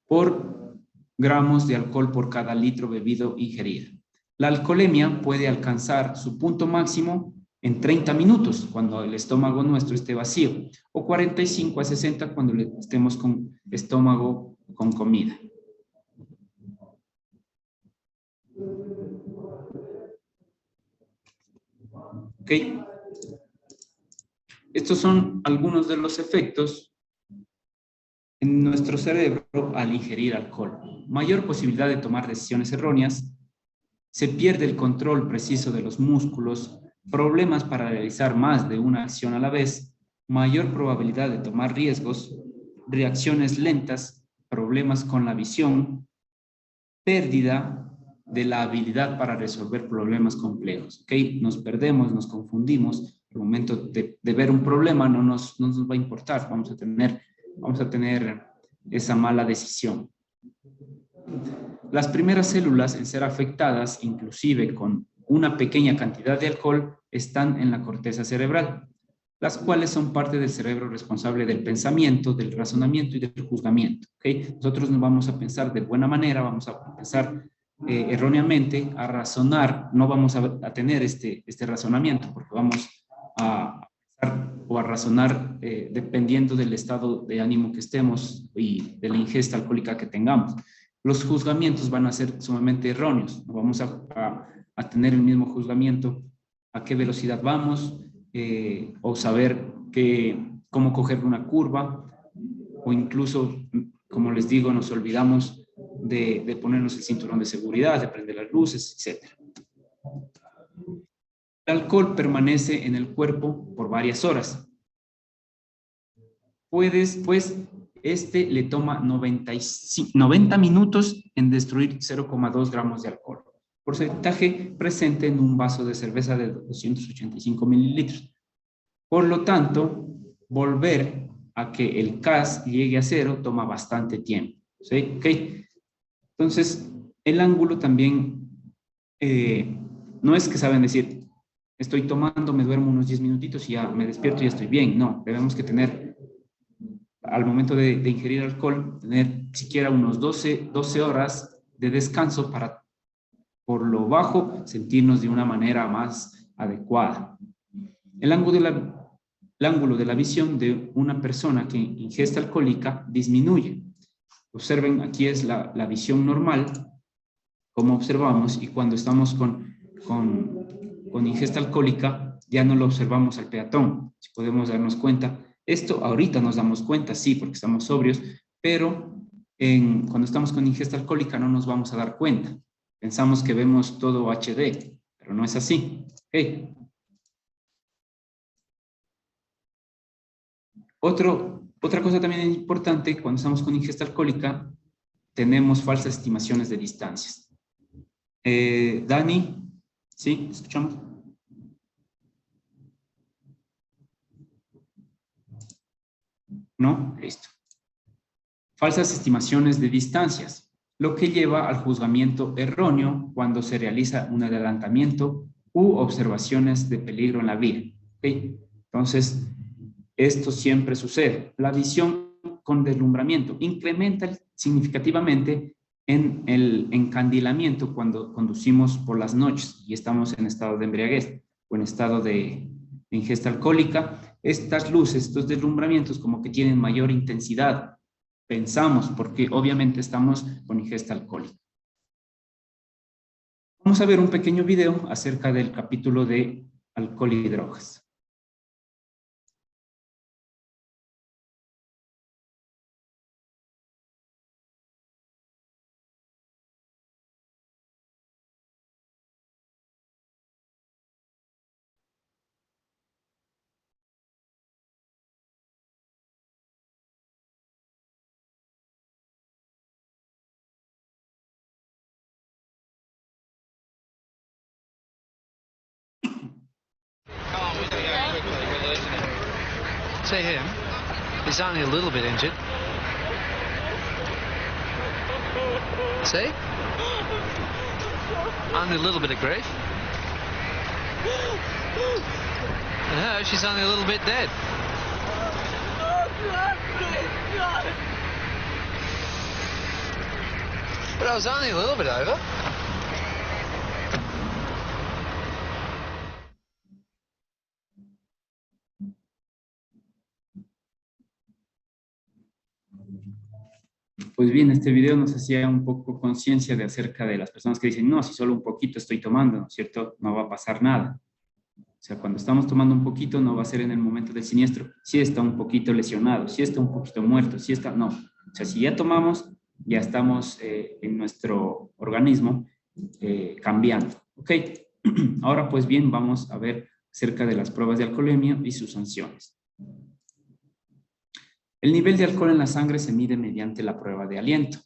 S1: por gramos de alcohol por cada litro bebido ingerido. La alcoholemia puede alcanzar su punto máximo en 30 minutos, cuando el estómago nuestro esté vacío, o 45 a 60 cuando estemos con estómago con comida. ¿Ok? Estos son algunos de los efectos en nuestro cerebro al ingerir alcohol. Mayor posibilidad de tomar decisiones erróneas, se pierde el control preciso de los músculos, problemas para realizar más de una acción a la vez, mayor probabilidad de tomar riesgos, reacciones lentas, problemas con la visión, pérdida de la habilidad para resolver problemas complejos. ¿Okay? Nos perdemos, nos confundimos. Al momento de ver un problema no nos va a importar, vamos a tener esa mala decisión. Las primeras células en ser afectadas, inclusive con una pequeña cantidad de alcohol, están en la corteza cerebral, las cuales son parte del cerebro responsable del pensamiento, del razonamiento y del juzgamiento. ¿Okay? Nosotros no vamos a pensar de buena manera, vamos a pensar erróneamente, a razonar, no vamos a tener este razonamiento, porque vamos a pensar o a razonar dependiendo del estado de ánimo que estemos y de la ingesta alcohólica que tengamos. Los juzgamientos van a ser sumamente erróneos, no vamos a tener el mismo juzgamiento a qué velocidad vamos o saber cómo coger una curva, o incluso, como les digo, nos olvidamos de ponernos el cinturón de seguridad, de prender las luces, etc. El alcohol permanece en el cuerpo por varias horas. Este le toma 90 minutos en destruir 0,2 gramos de alcohol. Porcentaje presente en un vaso de cerveza de 285 mililitros. Por lo tanto, volver a que el CAS llegue a cero toma bastante tiempo. ¿Sí? ¿Okay? Entonces, el ángulo también no es que saben decir, estoy tomando, me duermo unos 10 minutitos y ya me despierto y ya estoy bien. No, debemos que tener, al momento de ingerir alcohol, tener siquiera unos 12 horas de descanso para, por lo bajo, sentirnos de una manera más adecuada. El ángulo de la visión de una persona que ingesta alcohólica disminuye. Observen, aquí es la visión normal, como observamos, y cuando estamos con ingesta alcohólica, ya no lo observamos al peatón, si podemos darnos cuenta. Esto ahorita nos damos cuenta, sí, porque estamos sobrios, pero cuando estamos con ingesta alcohólica no nos vamos a dar cuenta. Pensamos que vemos todo HD, pero no es así. ¿Ok? Otra cosa también importante, cuando estamos con ingesta alcohólica, tenemos falsas estimaciones de distancias. Dani, ¿sí? ¿Escuchamos? ¿No? Listo. Falsas estimaciones de distancias, lo que lleva al juzgamiento erróneo cuando se realiza un adelantamiento u observaciones de peligro en la vía. ¿Okay? Entonces, esto siempre sucede. La visión con deslumbramiento incrementa significativamente en el encandilamiento cuando conducimos por las noches y estamos en estado de embriaguez o en estado de ingesta alcohólica. Estas luces, estos deslumbramientos como que tienen mayor intensidad. Pensamos, porque obviamente estamos con ingesta alcohólica. Vamos a ver un pequeño video acerca del capítulo de alcohol y drogas.
S6: See him, he's only a little bit injured. See? Only a little bit of grief. And her, she's only a little bit dead. But I was only a little bit over.
S1: Pues bien, este video nos hacía un poco conciencia de acerca de las personas que dicen, no, si solo un poquito estoy tomando, ¿no es cierto? No va a pasar nada. O sea, cuando estamos tomando un poquito, no va a ser en el momento del siniestro. Si está un poquito lesionado, si está un poquito muerto, si está... No. O sea, si ya tomamos, ya estamos en nuestro organismo cambiando. ¿Ok? Ahora, pues bien, vamos a ver acerca de las pruebas de alcoholemia y sus sanciones. El nivel de alcohol en la sangre se mide mediante la prueba de aliento.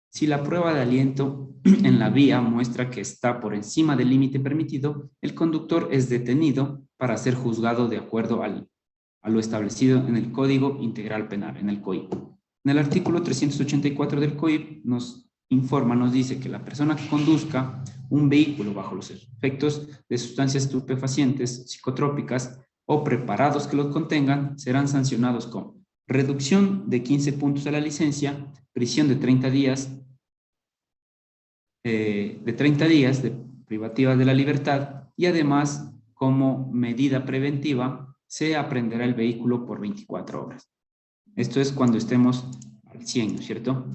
S1: Si la prueba de aliento en la vía muestra que está por encima del límite permitido, el conductor es detenido para ser juzgado de acuerdo a lo establecido en el Código Integral Penal, en el COIP. En el artículo 384 del COIP nos informa, nos dice que la persona que conduzca un vehículo bajo los efectos de sustancias estupefacientes, psicotrópicas o preparados que los contengan serán sancionados con reducción de 15 puntos de la licencia, prisión de 30 días, de privativa de la libertad y además, como medida preventiva, se aprehenderá el vehículo por 24 horas. Esto es cuando estemos al 100, ¿no es cierto?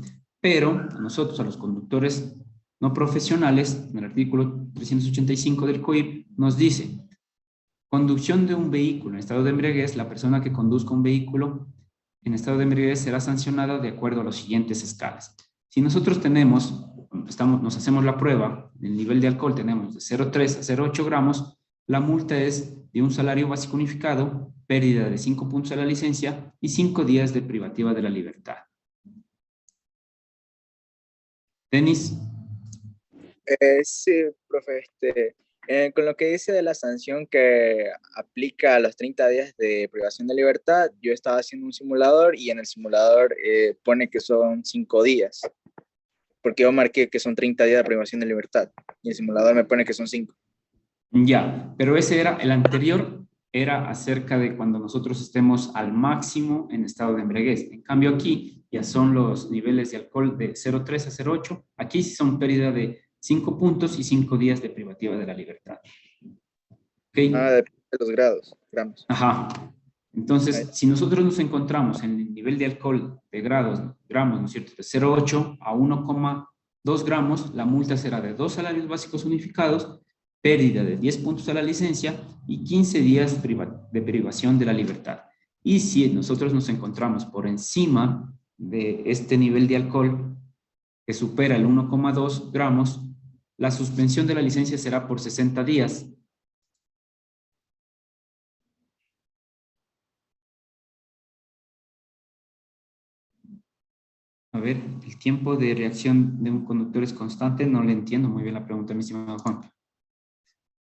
S1: Pero a nosotros, a los conductores no profesionales, en el artículo 385 del COIP, nos dice, conducción de un vehículo en estado de embriaguez, la persona que conduzca un vehículo en estado de embriaguez será sancionada de acuerdo a las siguientes escalas. Si nosotros nos hacemos la prueba, el nivel de alcohol tenemos de 0,3 a 0,8 gramos, la multa es de un salario básico unificado, pérdida de 5 puntos a la licencia y 5 días de privativa de la libertad. Denis.
S7: Sí, profe, con lo que dice de la sanción que aplica a los 30 días de privación de libertad, yo estaba haciendo un simulador y en el simulador pone que son 5 días, porque yo marqué que son 30 días de privación de libertad y el simulador me pone que son 5.
S1: Ya, pero ese era, el anterior era acerca de cuando nosotros estemos al máximo en estado de embriaguez. En cambio aquí ya son los niveles de alcohol de 0,3 a 0,8. Aquí sí son pérdida de 5 puntos y 5 días de privativa de la libertad. ¿Okay?
S7: Depende de los gramos.
S1: Ajá. Entonces, si nosotros nos encontramos en el nivel de alcohol de gramos, ¿no es cierto? De 0,8 a 1,2 gramos, la multa será de 2 salarios básicos unificados, pérdida de 10 puntos a la licencia y 15 días de privación de la libertad. Y si nosotros nos encontramos por encima de este nivel de alcohol que supera el 1,2 gramos, la suspensión de la licencia será por 60 días. A ver, el tiempo de reacción de un conductor es constante. No le entiendo muy bien la pregunta, mi estimado Juan.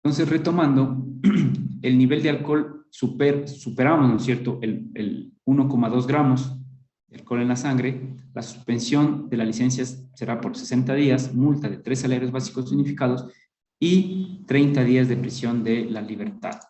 S1: Entonces, retomando, el nivel de alcohol superamos, ¿no es cierto?, el 1,2 gramos de alcohol en la sangre. La suspensión de la licencia será por 60 días, multa de 3 salarios básicos unificados y 30 días de prisión de la libertad.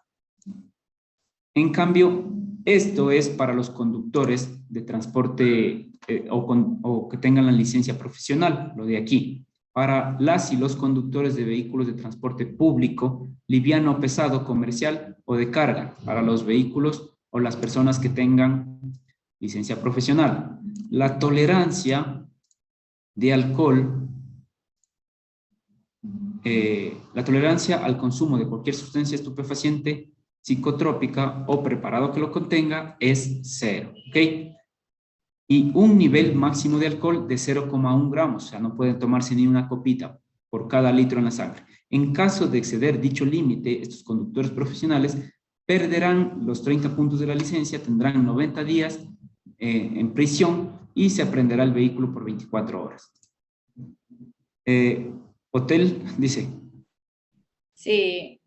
S1: En cambio, esto es para los conductores de transporte o que tengan la licencia profesional, lo de aquí. Para las y los conductores de vehículos de transporte público, liviano, pesado, comercial o de carga, para los vehículos o las personas que tengan licencia profesional. La tolerancia de alcohol, la tolerancia al consumo de cualquier sustancia estupefaciente, psicotrópica o preparado que lo contenga es 0, ¿ok? Y un nivel máximo de alcohol de 0,1 gramos, o sea, no pueden tomarse ni una copita por cada litro en la sangre. En caso de exceder dicho límite, estos conductores profesionales perderán los 30 puntos de la licencia, tendrán 90 días en prisión y se aprehenderá el vehículo por 24 horas. Hotel dice.
S8: Sí,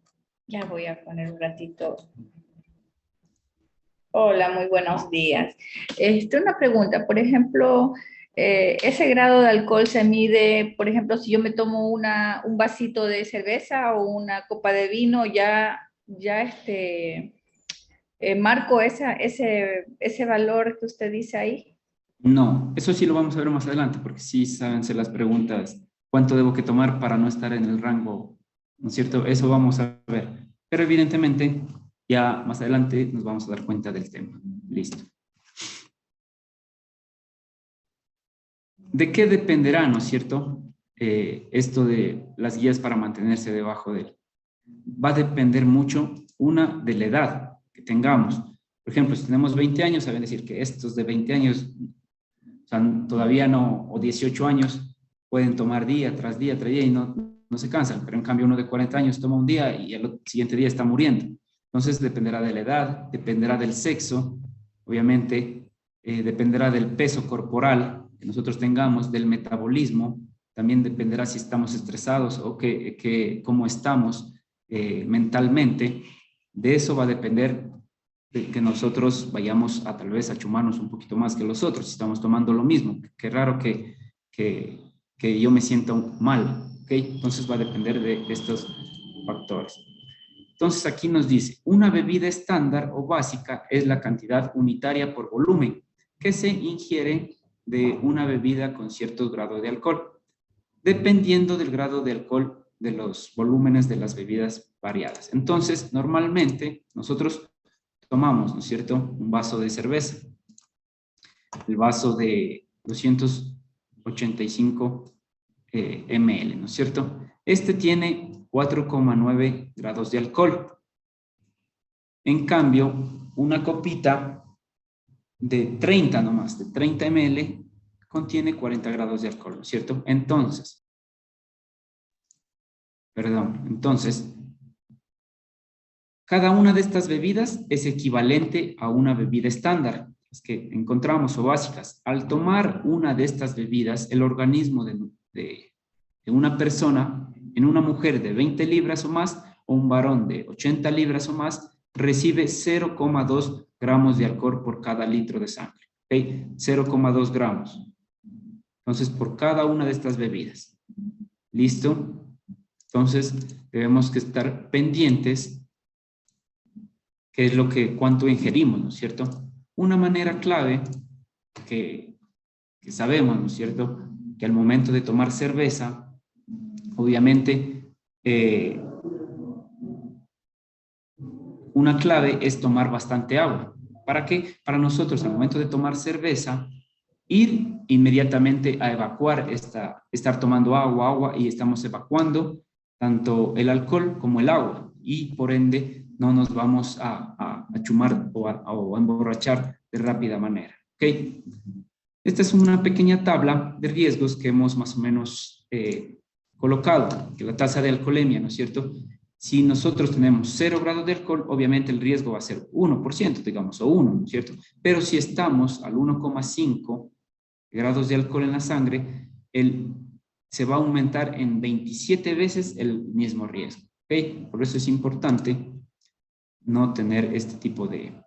S8: ya voy a poner un ratito. Hola, muy buenos días. Una pregunta, por ejemplo, ¿ese grado de alcohol se mide, por ejemplo, si yo me tomo un vasito de cerveza o una copa de vino, ya marco ese valor que usted dice ahí?
S1: No, eso sí lo vamos a ver más adelante, porque sí saben ser las preguntas, ¿cuánto debo que tomar para no estar en el rango? ¿No es cierto? Eso vamos a ver. Pero evidentemente, ya más adelante nos vamos a dar cuenta del tema. Listo. ¿De qué dependerá, no es cierto? Esto de las guías para mantenerse debajo de él. Va a depender mucho, una, de la edad que tengamos. Por ejemplo, si tenemos 20 años, saben decir que estos de 20 años, o sea, todavía no, o 18 años, pueden tomar día tras día y no se cansan. Pero en cambio uno de 40 años toma un día y al siguiente día está muriendo. Entonces dependerá de la edad, dependerá del sexo, obviamente, dependerá del peso corporal que nosotros tengamos, del metabolismo, también dependerá si estamos estresados o cómo estamos mentalmente. De eso va a depender de que nosotros vayamos a tal vez a chumarnos un poquito más que los otros, si estamos tomando lo mismo. Qué raro que yo me sienta mal, ¿ok? Entonces va a depender de estos factores. Entonces aquí nos dice, una bebida estándar o básica es la cantidad unitaria por volumen que se ingiere de una bebida con cierto grado de alcohol, dependiendo del grado de alcohol de los volúmenes de las bebidas variadas. Entonces, normalmente nosotros tomamos, ¿no es cierto?, un vaso de cerveza, el vaso de 285 ml, ¿no es cierto? Este tiene 4,9 grados de alcohol. En cambio, una copita de 30 nomás, de 30 ml, contiene 40 grados de alcohol, ¿no es cierto? Entonces, cada una de estas bebidas es equivalente a una bebida estándar, las que encontramos o básicas. Al tomar una de estas bebidas, el organismo de una persona, en una mujer de 20 libras o más, o un varón de 80 libras o más, recibe 0,2 gramos de alcohol por cada litro de sangre. ¿Okay? 0,2 gramos. Entonces, por cada una de estas bebidas. ¿Listo? Entonces, debemos que estar pendientes qué es cuánto ingerimos, ¿no es cierto? Una manera clave que sabemos, ¿no es cierto?, que al momento de tomar cerveza, obviamente, una clave es tomar bastante agua. ¿Para qué? Para nosotros, al momento de tomar cerveza, ir inmediatamente a evacuar, estar tomando agua y estamos evacuando tanto el alcohol como el agua y por ende no nos vamos a chumar o a emborrachar de rápida manera. ¿Ok? Esta es una pequeña tabla de riesgos que hemos más o menos colocado, que la tasa de alcoholemia, ¿no es cierto? Si nosotros tenemos 0 grados de alcohol, obviamente el riesgo va a ser 1%, digamos, o 1, ¿no es cierto? Pero si estamos al 1,5 grados de alcohol en la sangre, se va a aumentar en 27 veces el mismo riesgo, ¿ok? Por eso es importante no tener este tipo de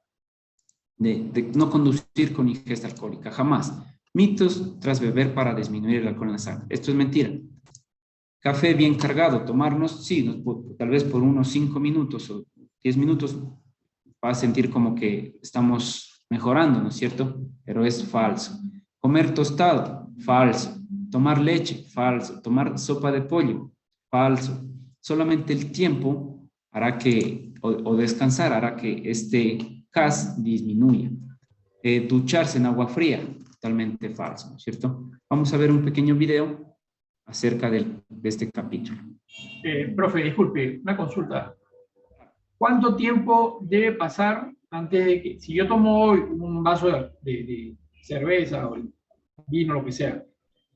S1: no conducir con ingesta alcohólica, jamás. Mitos tras beber para disminuir el alcohol en la sangre. Esto es mentira. Café bien cargado, tomarnos, sí, tal vez por unos 5 minutos o 10 minutos va a sentir como que estamos mejorando, ¿no es cierto? Pero es falso. Comer tostado, falso. Tomar leche, falso. Tomar sopa de pollo, falso. Solamente el tiempo hará que, o descansar, hará que este CAS disminuya. Ducharse en agua fría, totalmente falso, ¿no es cierto? Vamos a ver un pequeño video acerca de este capítulo.
S9: Profe, disculpe, una consulta. ¿Cuánto tiempo debe pasar antes de que, si yo tomo hoy un vaso de cerveza o vino, lo que sea,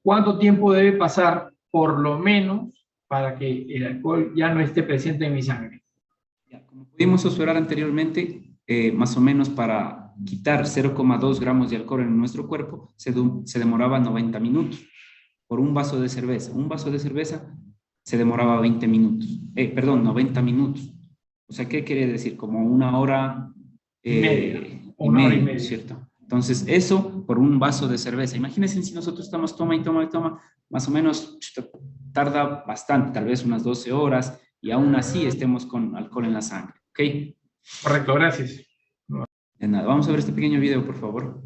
S9: cuánto tiempo debe pasar por lo menos para que el alcohol ya no esté presente en mi sangre?
S1: Como pudimos observar anteriormente, más o menos para quitar 0,2 gramos de alcohol en nuestro cuerpo se demoraba 90 minutos. Por un vaso de cerveza. Un vaso de cerveza se demoraba 90 minutos. O sea, ¿qué quiere decir? Como una hora y media, ¿cierto? Entonces, eso por un vaso de cerveza. Imagínense si nosotros estamos toma y toma y toma, más o menos tarda bastante, tal vez unas 12 horas, y aún así estemos con alcohol en la sangre, ¿ok?
S9: Correcto, gracias.
S1: De nada, vamos a ver este pequeño video, por favor.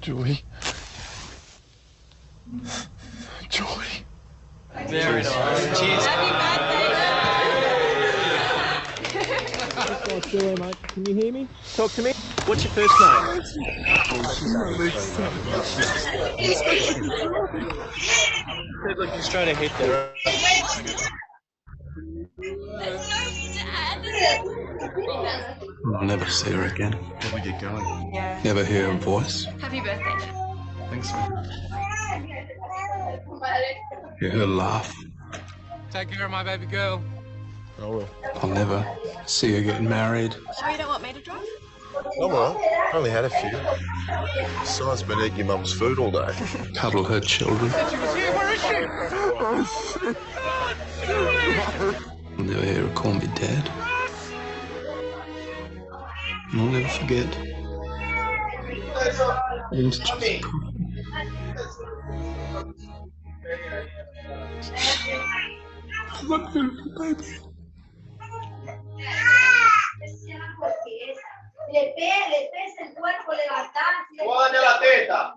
S10: Julie.
S6: Very nice. Cheers.
S11: Julie, mate. Can you hear me? Talk to me. What's your first name? Said like you're straight ahead there.
S10: I'll never see her again. Never get going. Yeah. Never hear her voice.
S12: Happy birthday, Dad.
S10: Thanks, man. Hear her laugh.
S6: Take care of my baby girl.
S10: I will. I'll never see her getting married.
S12: Sure you don't want me to drive?
S10: I'm alright. I only had a few. Besides, been eating your mum's food all day. Cuddle her children.
S6: She was here. Where is she?
S10: I'll never hear her call me dad. And I'll never forget. It was just a
S11: Look, baby.
S13: Le pesa el cuerpo levantarse.
S6: la teta!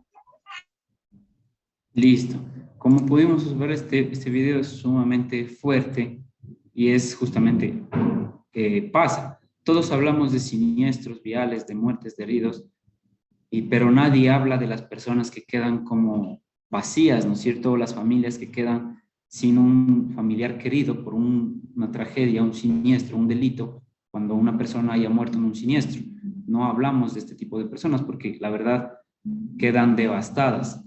S1: Listo. Como pudimos ver, este video es sumamente fuerte y es justamente pasa. Todos hablamos de siniestros viales, de muertes, de heridos, pero nadie habla de las personas que quedan como vacías, ¿no es cierto? Las familias que quedan sin un familiar querido por una tragedia, un siniestro, un delito, cuando una persona haya muerto en un siniestro. No hablamos de este tipo de personas porque la verdad quedan devastadas.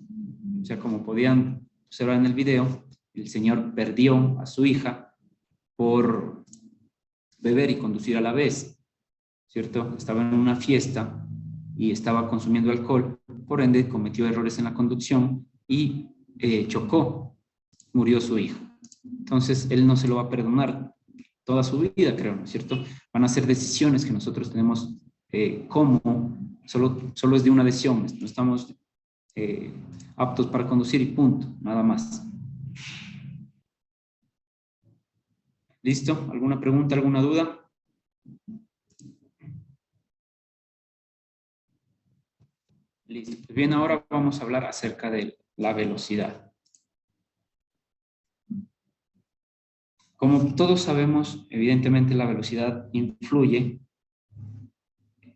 S1: O sea, como podían observar en el video, el señor perdió a su hija por beber y conducir a la vez, ¿cierto? Estaba en una fiesta y estaba consumiendo alcohol, por ende cometió errores en la conducción y chocó, murió su hija. Entonces, él no se lo va a perdonar toda su vida, creo, ¿no es cierto? Van a ser decisiones que nosotros tenemos solo es de una decisión, no estamos aptos para conducir y punto, nada más. ¿Listo? ¿Alguna pregunta, alguna duda? Listo. Pues bien, ahora vamos a hablar acerca de la velocidad. Como todos sabemos, evidentemente la velocidad influye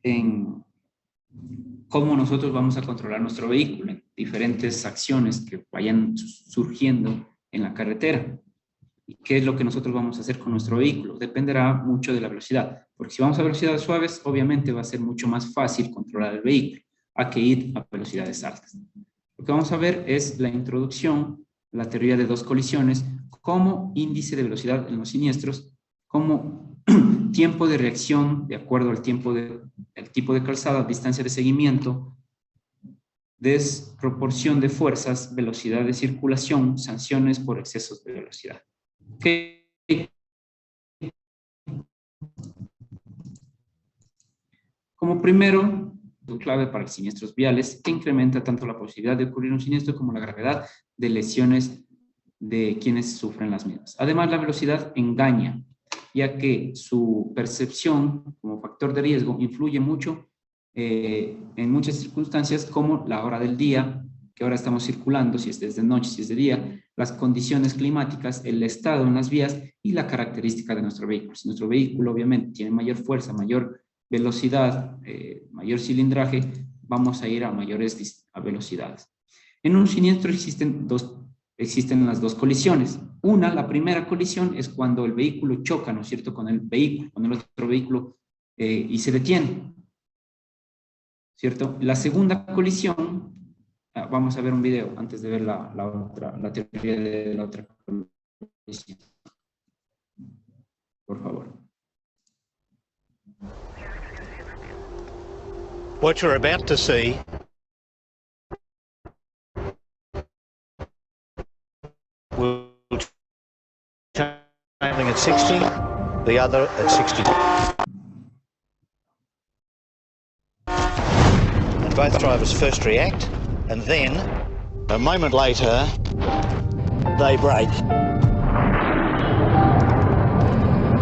S1: en cómo nosotros vamos a controlar nuestro vehículo, en diferentes acciones que vayan surgiendo en la carretera. ¿Y qué es lo que nosotros vamos a hacer con nuestro vehículo? Dependerá mucho de la velocidad, porque si vamos a velocidades suaves, obviamente va a ser mucho más fácil controlar el vehículo a que ir a velocidades altas. Lo que vamos a ver es la introducción, la teoría de dos colisiones, como índice de velocidad en los siniestros, como tiempo de reacción de acuerdo al tiempo el tipo de calzada, distancia de seguimiento, desproporción de fuerzas, velocidad de circulación, sanciones por excesos de velocidad. Okay. Como primero, clave para los siniestros viales, que incrementa tanto la posibilidad de ocurrir un siniestro como la gravedad de lesiones de quienes sufren las mismas. Además, la velocidad engaña, ya que su percepción como factor de riesgo influye mucho en muchas circunstancias, como la hora del día, que ahora estamos circulando, si es desde noche, si es de día, las condiciones climáticas, el estado en las vías y la característica de nuestro vehículo. Si nuestro vehículo obviamente tiene mayor fuerza, mayor velocidad, mayor cilindraje, vamos a ir a mayores velocidades. En un siniestro existen las dos colisiones. La primera colisión es cuando el vehículo choca, ¿no es cierto?, con el otro vehículo y se detiene, ¿cierto? La segunda colisión, vamos a ver un video antes de ver la teoría de la otra colisión. Por favor.
S14: What you're about to see will traveling at 60, the other at 60. And both drivers first react, and then, a moment later, they brake.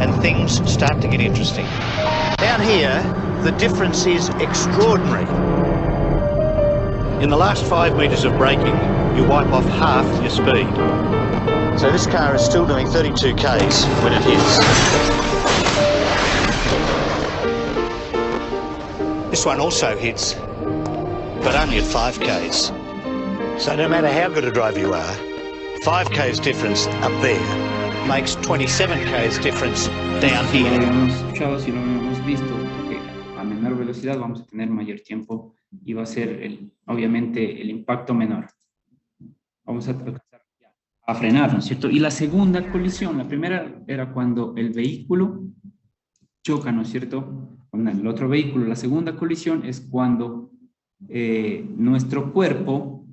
S14: And things start to get interesting. Down here, the difference is extraordinary. In the last 5 metres of braking, you wipe off half your speed. So this car is still doing 32 k's when it hits. This one also hits, but only at 5 k's. So no matter how good a driver you are, 5 k's difference up there makes 27 k's difference down
S1: Si
S14: here.
S1: lo hemos escuchado, si lo hemos visto, que a menor velocidad vamos a tener mayor tiempo y va a ser, obviamente, el impacto menor. Vamos a frenar, ¿no es cierto? Y la segunda colisión, la primera era cuando el vehículo choca, ¿no es cierto?, con el otro vehículo. La segunda colisión es cuando nuestro cuerpo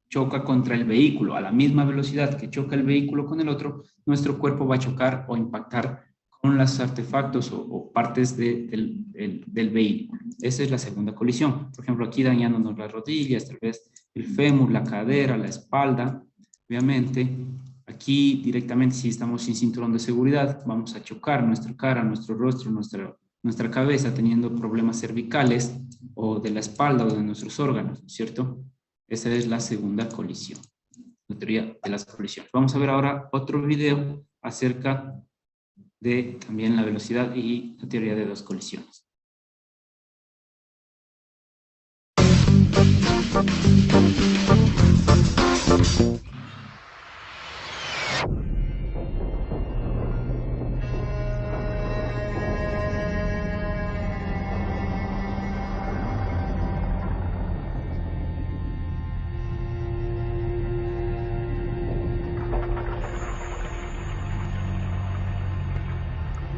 S1: choca contra el vehículo. A la misma velocidad que choca el vehículo con el otro, nuestro cuerpo va a chocar o impactar con los artefactos o partes del vehículo. Esa es la segunda colisión. Por ejemplo, aquí dañándonos las rodillas, tal vez el fémur, la cadera, la espalda. Obviamente, aquí directamente si estamos sin cinturón de seguridad, vamos a chocar nuestra cara, nuestro rostro, nuestra cabeza, teniendo problemas cervicales o de la espalda o de nuestros órganos, ¿cierto? Esa es la segunda colisión, la teoría de las colisiones. Vamos a ver ahora otro video acerca de también la velocidad y la teoría de dos colisiones.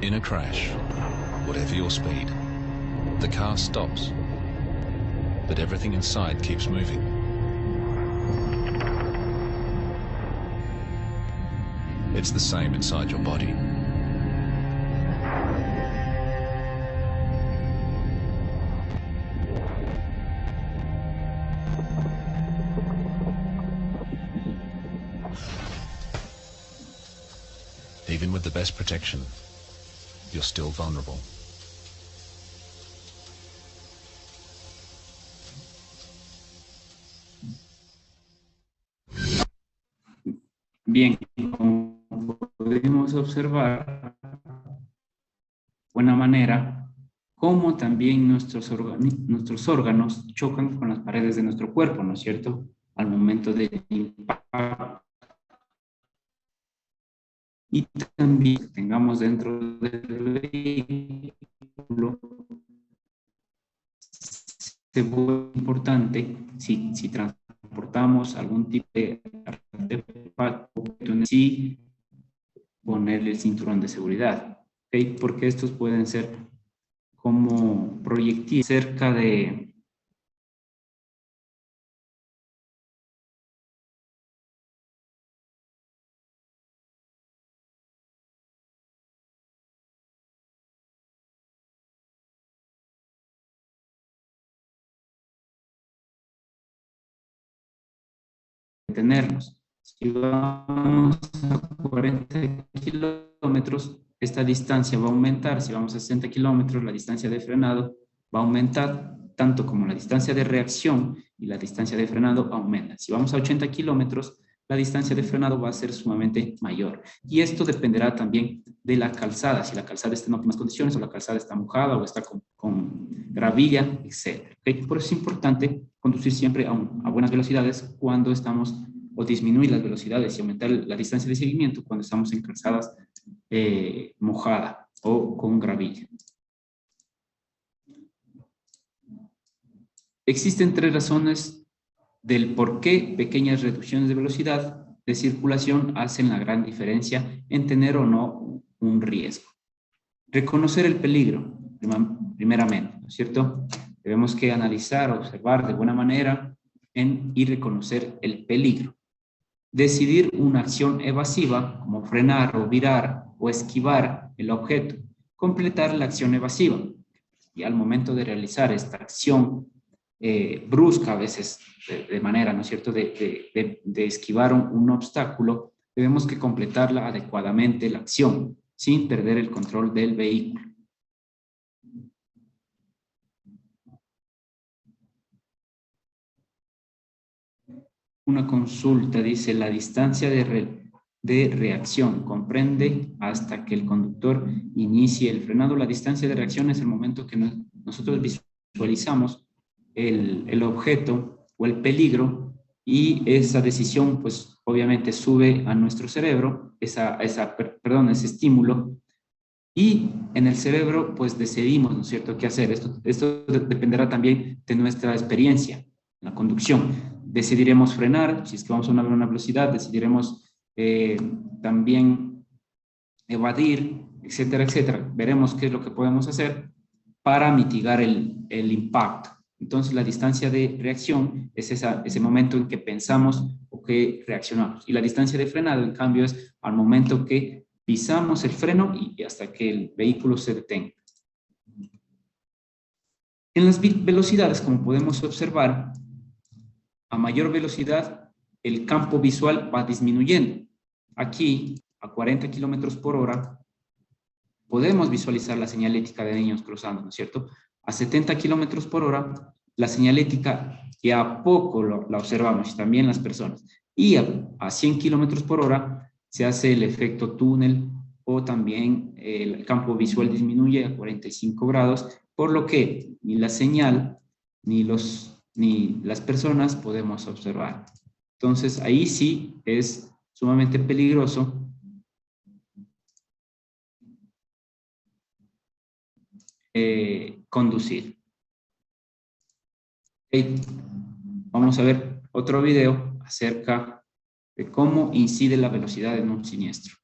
S15: In a crash, whatever your speed, the car stops, but everything inside keeps moving. It's the same inside your body. Even with the best protection, you're still vulnerable.
S1: Bien, como podemos observar de buena manera cómo también nuestros órganos chocan con las paredes de nuestro cuerpo, ¿no es cierto? Al momento del impacto. Y también tengamos dentro del vehículo, es muy importante si transportamos algún tipo de artefacto, sí ponerle el cinturón de seguridad, ¿okay? Porque estos pueden ser como proyectiles cerca de detenernos. Si vamos a 40 kilómetros, esta distancia va a aumentar. Si vamos a 60 kilómetros, la distancia de frenado va a aumentar, tanto como la distancia de reacción y la distancia de frenado aumenta. Si vamos a 80 kilómetros, la distancia de frenado va a ser sumamente mayor. Y esto dependerá también de la calzada, si la calzada está en óptimas condiciones o la calzada está mojada o está con gravilla, etc. ¿Okay? Por eso es importante conducir siempre a buenas velocidades cuando estamos, o disminuir las velocidades y aumentar la distancia de seguimiento cuando estamos en calzadas mojada o con gravilla. Existen 3 razones del por qué pequeñas reducciones de velocidad de circulación hacen la gran diferencia en tener o no un riesgo. Reconocer el peligro, primeramente, ¿no es cierto? Debemos que analizar, observar de buena manera y reconocer el peligro. Decidir una acción evasiva, como frenar o virar o esquivar el objeto. Completar la acción evasiva. Y al momento de realizar esta acción brusca, a veces de manera, ¿no es cierto?, de esquivar un obstáculo, debemos que completarla adecuadamente la acción, sin perder el control del vehículo. Una consulta dice, la distancia de reacción comprende hasta que el conductor inicie el frenado. La distancia de reacción es el momento que nosotros visualizamos el objeto o el peligro, y esa decisión pues obviamente sube a nuestro cerebro, ese estímulo, y en el cerebro pues decidimos, ¿no es cierto?, qué hacer. Esto dependerá también de nuestra experiencia en la conducción. Decidiremos frenar, si es que vamos a una buena velocidad, decidiremos también evadir, etcétera, etcétera. Veremos qué es lo que podemos hacer para mitigar el impacto. Entonces, la distancia de reacción es ese momento en que pensamos o que reaccionamos. Y la distancia de frenado, en cambio, es al momento que pisamos el freno y hasta que el vehículo se detenga. En las velocidades, como podemos observar, a mayor velocidad, el campo visual va disminuyendo. Aquí, a 40 kilómetros por hora, podemos visualizar la señalética de niños cruzando, ¿no es cierto? A 70 kilómetros por hora, la señalética ya poco la observamos, y también las personas. Y a 100 kilómetros por hora se hace el efecto túnel, o también el campo visual disminuye a 45 grados, por lo que ni la señal ni las personas podemos observar. Entonces, ahí sí es sumamente peligroso conducir. Okay. Vamos a ver otro video acerca de cómo incide la velocidad en un siniestro.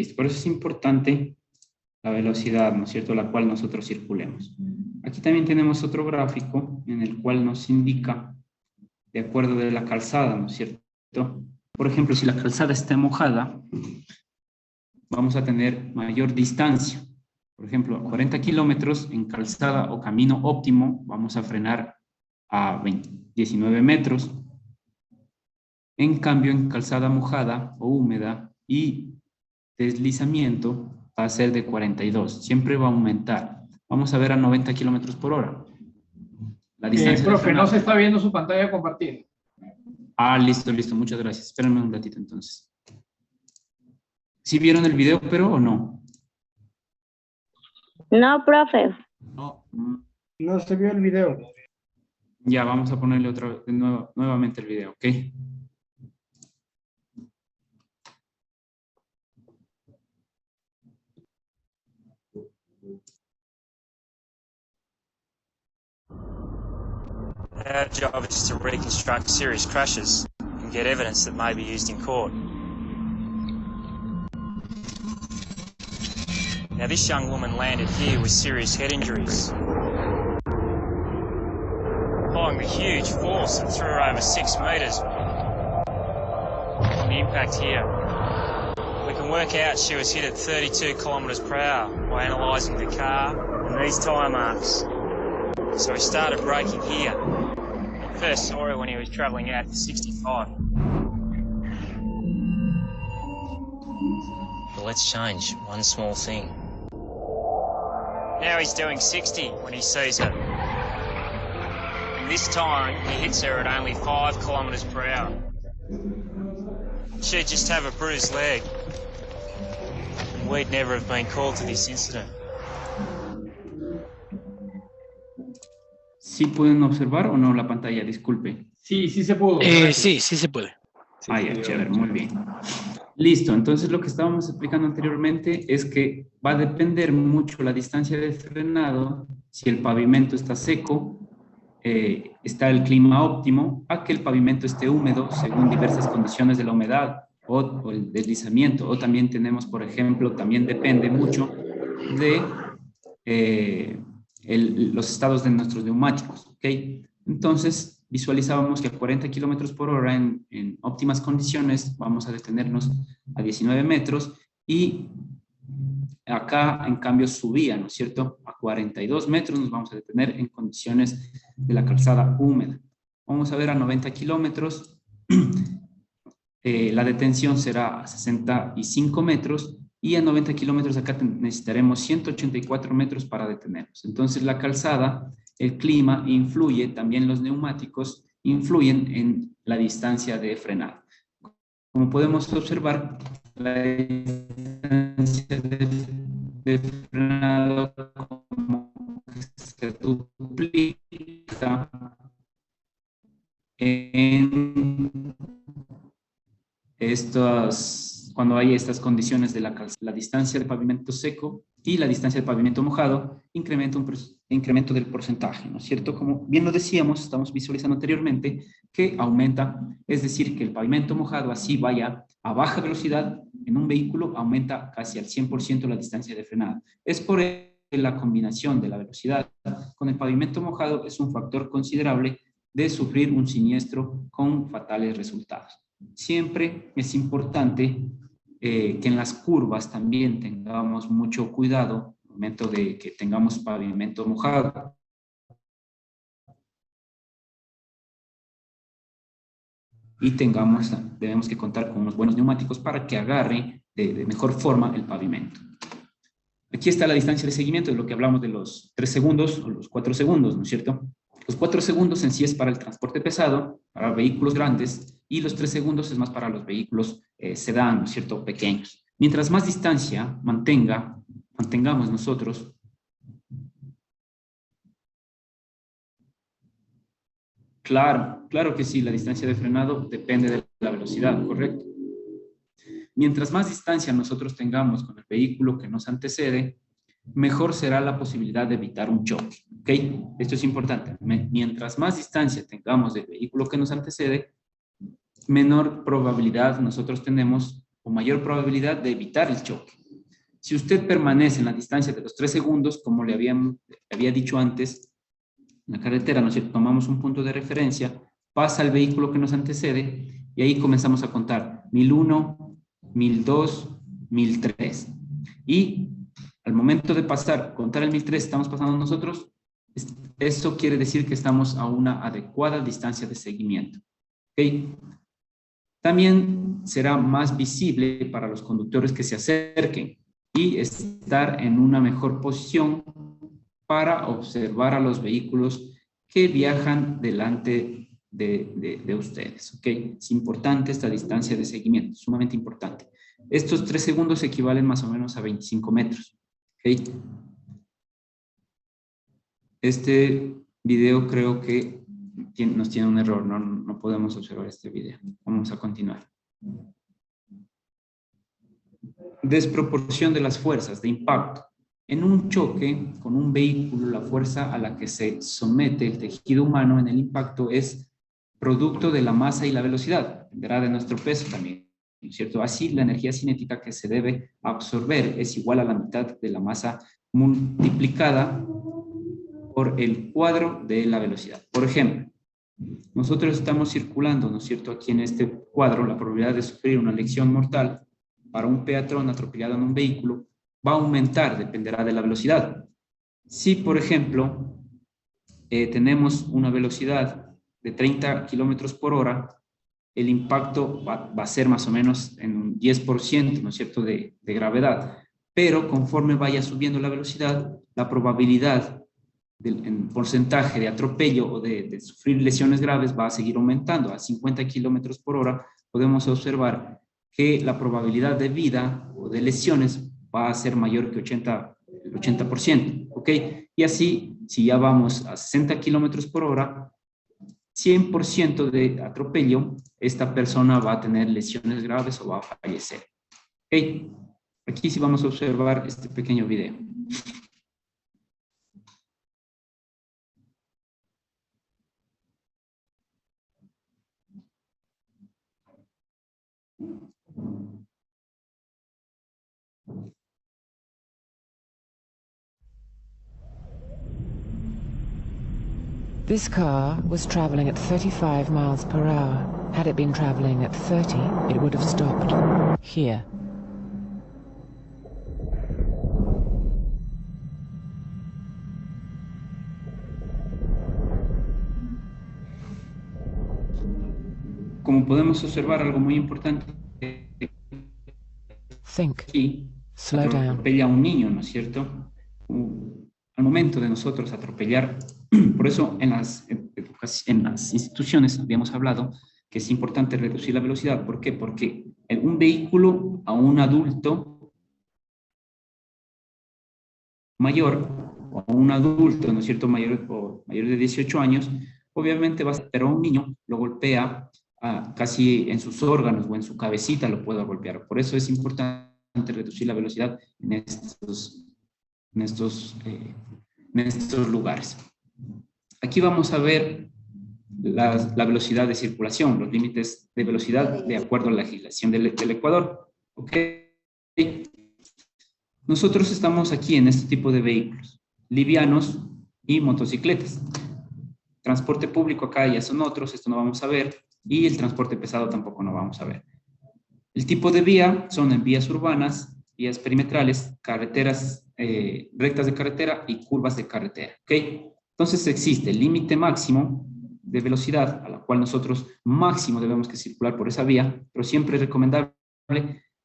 S1: Listo. Por eso es importante la velocidad, ¿no es cierto?, la cual nosotros circulemos. Aquí también tenemos otro gráfico en el cual nos indica, de acuerdo de la calzada, ¿no es cierto? Por ejemplo, si la calzada está mojada, vamos a tener mayor distancia. Por ejemplo, 40 kilómetros en calzada o camino óptimo, vamos a frenar a 19 metros. En cambio, en calzada mojada o húmeda y deslizamiento va a ser de 42. Siempre va a aumentar. Vamos a ver a 90 kilómetros por hora. La distancia
S9: profe, no se está viendo su pantalla compartida.
S1: Ah, listo, listo. Muchas gracias. Espérenme un ratito entonces. ¿Sí vieron el video, pero o no?
S16: No, profe.
S9: No se vio el video.
S1: Ya, vamos a ponerle nuevamente el video, ¿ok?
S17: Our job is to reconstruct serious crashes and get evidence that may be used in court. Now, this young woman landed here with serious head injuries, following the huge force that threw her over 6 metres on the impact here. We can work out she was hit at 32 kilometres per hour by analysing the car and these tyre marks. So he started braking here. First saw her when he was travelling out to 65. But let's change one small thing. Now he's doing 60 when he sees her. And this time he hits her at only 5 kilometres per hour. She'd just have a bruised leg. And we'd never have been called to this incident.
S1: ¿Sí pueden observar o no la pantalla? Disculpe.
S9: Sí, sí se pudo.
S18: Sí, sí se puede.
S1: Ah, ya, chévere, muy bien. Listo, entonces lo que estábamos explicando anteriormente es que va a depender mucho la distancia de frenado, si el pavimento está seco, está el clima óptimo, a que el pavimento esté húmedo según diversas condiciones de la humedad o el deslizamiento, o también tenemos, por ejemplo, también depende mucho de los estados de nuestros neumáticos, ¿ok? Entonces, visualizábamos que a 40 kilómetros por hora en óptimas condiciones vamos a detenernos a 19 metros y acá, en cambio, subía, ¿no es cierto? A 42 metros nos vamos a detener en condiciones de la calzada húmeda. Vamos a ver a 90 kilómetros, la detención será a 65 metros y a 90 kilómetros acá necesitaremos 184 metros para detenernos. Entonces la calzada, el clima influye, también los neumáticos influyen en la distancia de frenado. Como podemos observar, la distancia de frenado como se duplica en cuando hay estas condiciones de la distancia de pavimento seco y la distancia de pavimento mojado, incremento del porcentaje, ¿no es cierto? Como bien lo decíamos, estamos visualizando anteriormente, que aumenta, es decir, que el pavimento mojado así vaya a baja velocidad en un vehículo, aumenta casi al 100% la distancia de frenado. Es por ello que la combinación de la velocidad con el pavimento mojado es un factor considerable de sufrir un siniestro con fatales resultados. Siempre es importante que en las curvas también tengamos mucho cuidado al momento de que tengamos pavimento mojado. Y debemos que contar con unos buenos neumáticos para que agarre de mejor forma el pavimento. Aquí está la distancia de seguimiento de lo que hablamos de los 3 segundos o los 4 segundos, ¿no es cierto? Los 4 segundos en sí es para el transporte pesado, para vehículos grandes, y los 3 segundos es más para los vehículos sedán, ¿no es cierto?, pequeños. Mientras más distancia mantengamos nosotros, claro que sí, la distancia de frenado depende de la velocidad, ¿correcto? Mientras más distancia nosotros tengamos con el vehículo que nos antecede, mejor será la posibilidad de evitar un choque, ¿ok? Esto es importante. Mientras más distancia tengamos del vehículo que nos antecede, menor probabilidad nosotros tenemos o mayor probabilidad de evitar el choque. Si usted permanece en la distancia de los 3 segundos, como le había dicho antes, en la carretera, ¿no es cierto? Tomamos un punto de referencia, pasa el vehículo que nos antecede y ahí comenzamos a contar 1001, 1002, 1003. Y al momento de pasar, contar el 1003, estamos pasando nosotros, eso quiere decir que estamos a una adecuada distancia de seguimiento. ¿Okay? También será más visible para los conductores que se acerquen y estar en una mejor posición para observar a los vehículos que viajan delante de ustedes. ¿Okay? Es importante esta distancia de seguimiento, sumamente importante. Estos 3 segundos equivalen más o menos a 25 metros. ¿Okay? Este video creo que nos tiene un error, no podemos observar este video. Vamos a continuar. Desproporción de las fuerzas de impacto. En un choque con un vehículo, la fuerza a la que se somete el tejido humano en el impacto es producto de la masa y la velocidad. Dependerá de nuestro peso también, ¿no es cierto? Así, la energía cinética que se debe absorber es igual a la mitad de la masa multiplicada por el cuadro de la velocidad. Por ejemplo, nosotros estamos circulando, ¿no es cierto? Aquí en este cuadro, la probabilidad de sufrir una lesión mortal para un peatón atropellado en un vehículo va a aumentar, dependerá de la velocidad. Si, por ejemplo, tenemos una velocidad de 30 kilómetros por hora, el impacto va a ser más o menos en un 10%, ¿no es cierto?, de gravedad. Pero conforme vaya subiendo la velocidad, la probabilidad en porcentaje de atropello o de sufrir lesiones graves va a seguir aumentando. A 50 kilómetros por hora podemos observar que la probabilidad de vida o de lesiones va a ser mayor que el 80%, ¿ok? Y así, si ya vamos a 60 kilómetros por hora, 100% de atropello, esta persona va a tener lesiones graves o va a fallecer. ¿Ok? Aquí sí vamos a observar este pequeño video.
S16: This car was traveling at 35 miles per hour. Had it been traveling at 30, it would have stopped here.
S1: Como podemos observar, algo muy importante.
S16: Think.
S1: Aquí,
S16: Slow down.
S1: atropella a un niño, ¿no es cierto? Al momento de nosotros atropellar, por eso en las instituciones habíamos hablado que es importante reducir la velocidad. ¿Por qué? Porque en un vehículo a un adulto mayor, o a un adulto, ¿no es cierto?, mayor de 18 años, obviamente va a ser, pero a un niño lo golpea casi en sus órganos o en su cabecita lo puede golpear. Por eso es importante reducir la velocidad en estos lugares. Aquí vamos a ver la velocidad de circulación, los límites de velocidad de acuerdo a la legislación del Ecuador. ¿Ok? Nosotros estamos aquí en este tipo de vehículos, livianos y motocicletas. Transporte público acá ya son otros, esto no vamos a ver, y el transporte pesado tampoco no vamos a ver. El tipo de vía son en vías urbanas, vías perimetrales, carreteras, rectas de carretera y curvas de carretera. ¿Ok? Entonces existe el límite máximo de velocidad a la cual nosotros máximo debemos que circular por esa vía, pero siempre es recomendable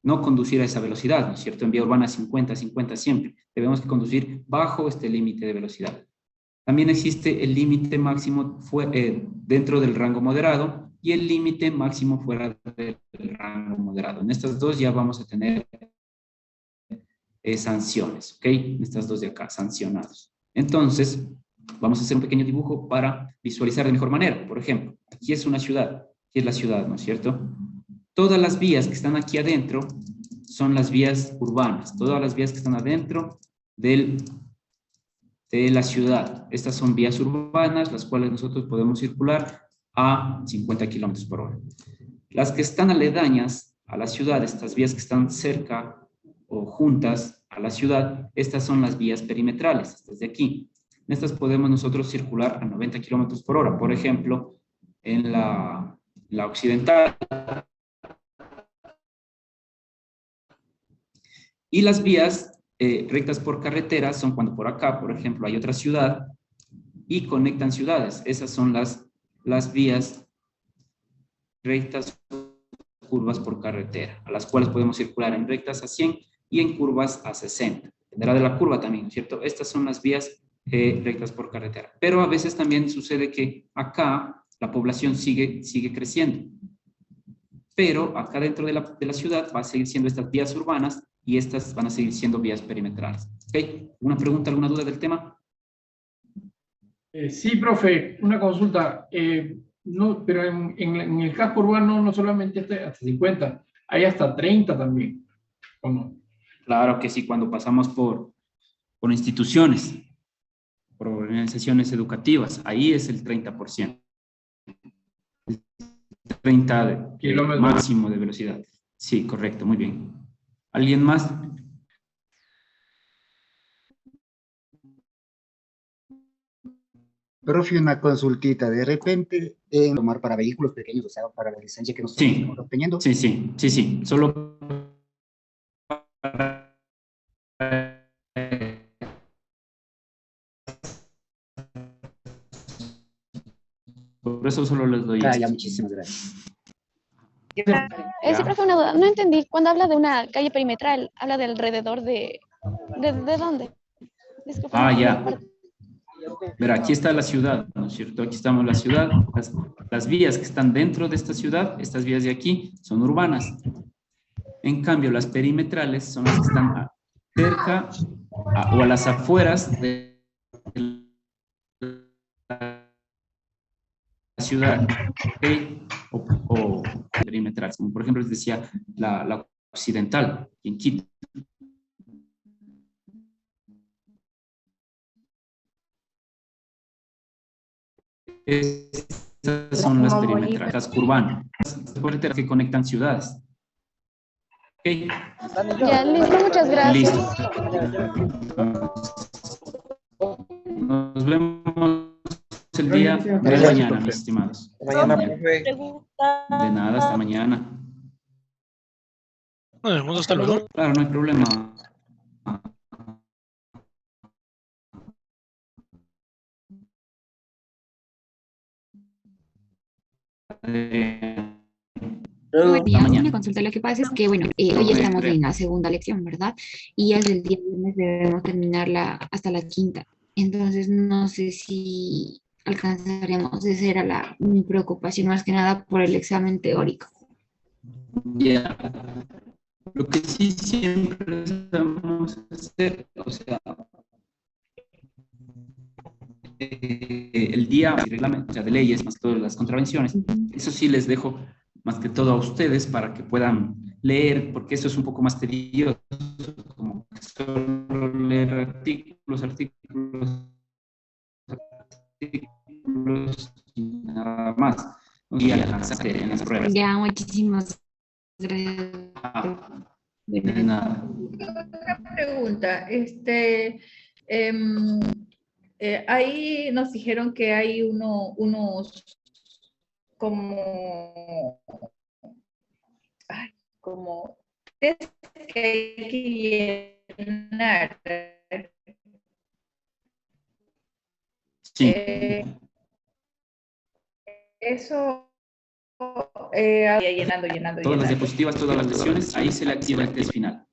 S1: no conducir a esa velocidad, ¿no es cierto? En vía urbana 50, 50 siempre. Debemos que conducir bajo este límite de velocidad. También existe el límite máximo dentro del rango moderado y el límite máximo fuera del rango moderado. En estas dos ya vamos a tener sanciones, ¿ok? En estas dos de acá, sancionados. Entonces, vamos a hacer un pequeño dibujo para visualizar de mejor manera. Por ejemplo, aquí es una ciudad, aquí es la ciudad, ¿no es cierto? Todas las vías que están aquí adentro son las vías urbanas, todas las vías que están adentro de la ciudad. Estas son vías urbanas, las cuales nosotros podemos circular a 50 kilómetros por hora. Las que están aledañas a la ciudad, estas vías que están cerca o juntas a la ciudad, estas son las vías perimetrales, estas de aquí. En estas podemos nosotros circular a 90 kilómetros por hora. Por ejemplo, en la occidental. Y las vías rectas por carretera son cuando por acá, por ejemplo, hay otra ciudad y conectan ciudades. Esas son las vías rectas curvas por carretera, a las cuales podemos circular en rectas a 100 y en curvas a 60. Dependerá de la curva también, ¿cierto? Estas son las vías rectas por carretera. Pero a veces también sucede que acá la población sigue creciendo. Pero acá dentro de la ciudad va a seguir siendo estas vías urbanas y estas van a seguir siendo vías perimetrales. ¿Ok? ¿Una pregunta, alguna duda del tema?
S9: Sí, profe, una consulta. No, pero en el casco urbano no solamente hasta 50, hay hasta 30 también, ¿o no?
S1: Claro que sí, cuando pasamos por instituciones, por organizaciones educativas, ahí es el 30%. 30
S9: kilómetros
S1: máximo de velocidad. Sí, correcto, muy bien. ¿Alguien más?
S18: Profe, una consultita. De repente, tomar para vehículos pequeños, o sea, para la licencia que nosotros estamos obteniendo.
S1: Sí. Solo por eso solo les doy.
S18: Ya, muchísimas gracias.
S5: Sí, profe, una duda. No entendí. Cuando habla de una calle perimetral, habla de alrededor ¿de dónde? Disculpa.
S1: Ya. Verá, aquí está la ciudad, ¿no es cierto? Aquí estamos la ciudad. Las vías que están dentro de esta ciudad, estas vías de aquí, son urbanas. En cambio, las perimetrales son las que están cerca o a las afueras de la ciudad, ¿okay? o perimetrales, como por ejemplo les decía la occidental, en Quito. Estas son las perimetrales, las urbanas, las que conectan ciudades. Okay.
S5: Ya, listo, muchas gracias.
S1: Listo. Nos vemos el día de mañana, mis estimados. De nada, hasta mañana.
S11: Bueno, el mundo está luego.
S1: Claro, no hay problema.
S19: Una consulta. Lo que pasa es que, bueno, hoy estamos en la segunda lección, ¿verdad? Y desde el día viernes debemos terminarla hasta la quinta. Entonces, no sé si alcanzaremos. Esa era mi preocupación más que nada por el examen teórico.
S1: Ya. Lo que sí siempre vamos a hacer, o sea, el día reglamento, o sea, de leyes, más que todas las contravenciones, eso sí les dejo más que todo a ustedes para que puedan leer, porque eso es un poco más tedioso, como que solo leer artículos y nada más. Y alcanzarse en las pruebas.
S19: Ya, muchísimas gracias.
S1: De nada.
S8: Otra pregunta, ahí nos dijeron que hay unos como test que hay que llenar.
S1: Sí.
S8: Eso llenando.
S1: Todas las diapositivas, todas las lecciones, ahí se le activa el test final.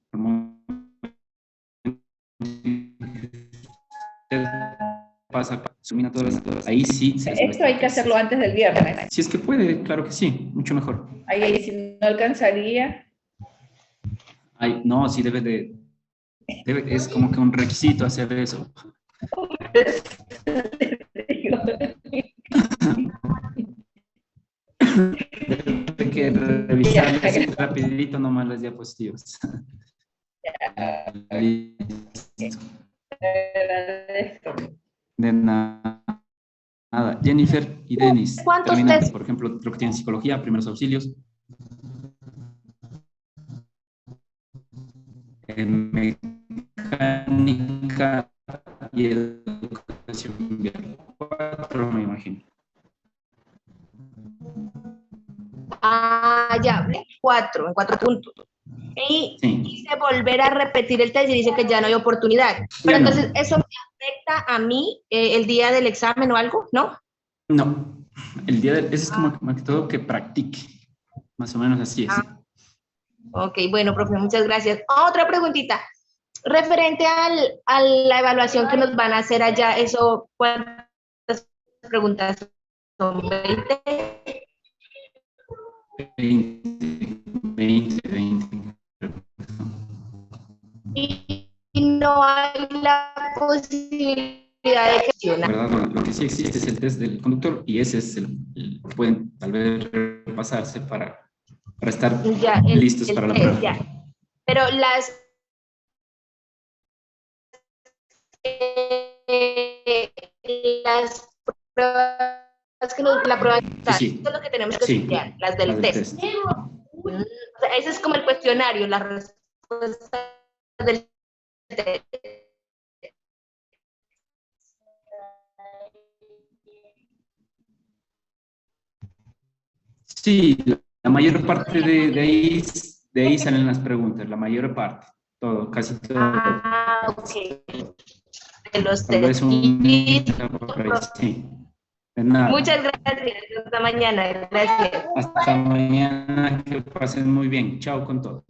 S1: Pasa, sumina todas, ahí sí.
S8: Esto hay que hacerlo antes del viernes.
S1: Si es que puede, claro que sí, mucho mejor.
S8: Ahí si no alcanzaría.
S1: No, sí debe, es como que un requisito hacer eso. Hay que revisar así rapidito nomás las diapositivas. De nada. Jennifer y Denis.
S12: ¿Cuántos
S1: terminando.
S12: test?
S1: Por ejemplo, creo que tienen psicología, primeros auxilios. mecánica y educación vial. 4, me imagino.
S13: Ah, ya, 4, en 4 puntos. Y dice volver a repetir el test y dice que ya no hay oportunidad. Pero
S1: no.
S13: entonces, ¿eso me afecta a mí el día del examen o algo? ¿No?
S1: No, el día del, ese es como que todo que practique. Más o menos así es.
S13: Ok, bueno, profe, muchas gracias. Otra preguntita. Referente a la evaluación que nos van a hacer allá, eso, ¿cuántas preguntas son? ¿20?
S1: 20.
S13: Y no hay la posibilidad de que...
S1: ¿Verdad? Bueno, lo que sí existe es el test del conductor y ese es pueden tal vez repasarse para estar
S13: ya,
S1: listos para la prueba.
S13: Ya. Pero las pruebas que la prueba
S1: sí.
S13: eso es lo que tenemos que estudiar, las del test. O sea, ese es como el cuestionario, la respuesta del test.
S1: Sí, la mayor parte de ahí salen las preguntas, la mayor parte, todo, casi todo.
S13: Ah, ok. De los
S1: Tal vez
S13: test.
S1: Sí. De nada.
S13: Muchas gracias. Hasta mañana. Gracias.
S1: Hasta mañana. Que pasen muy bien. Chao con todos.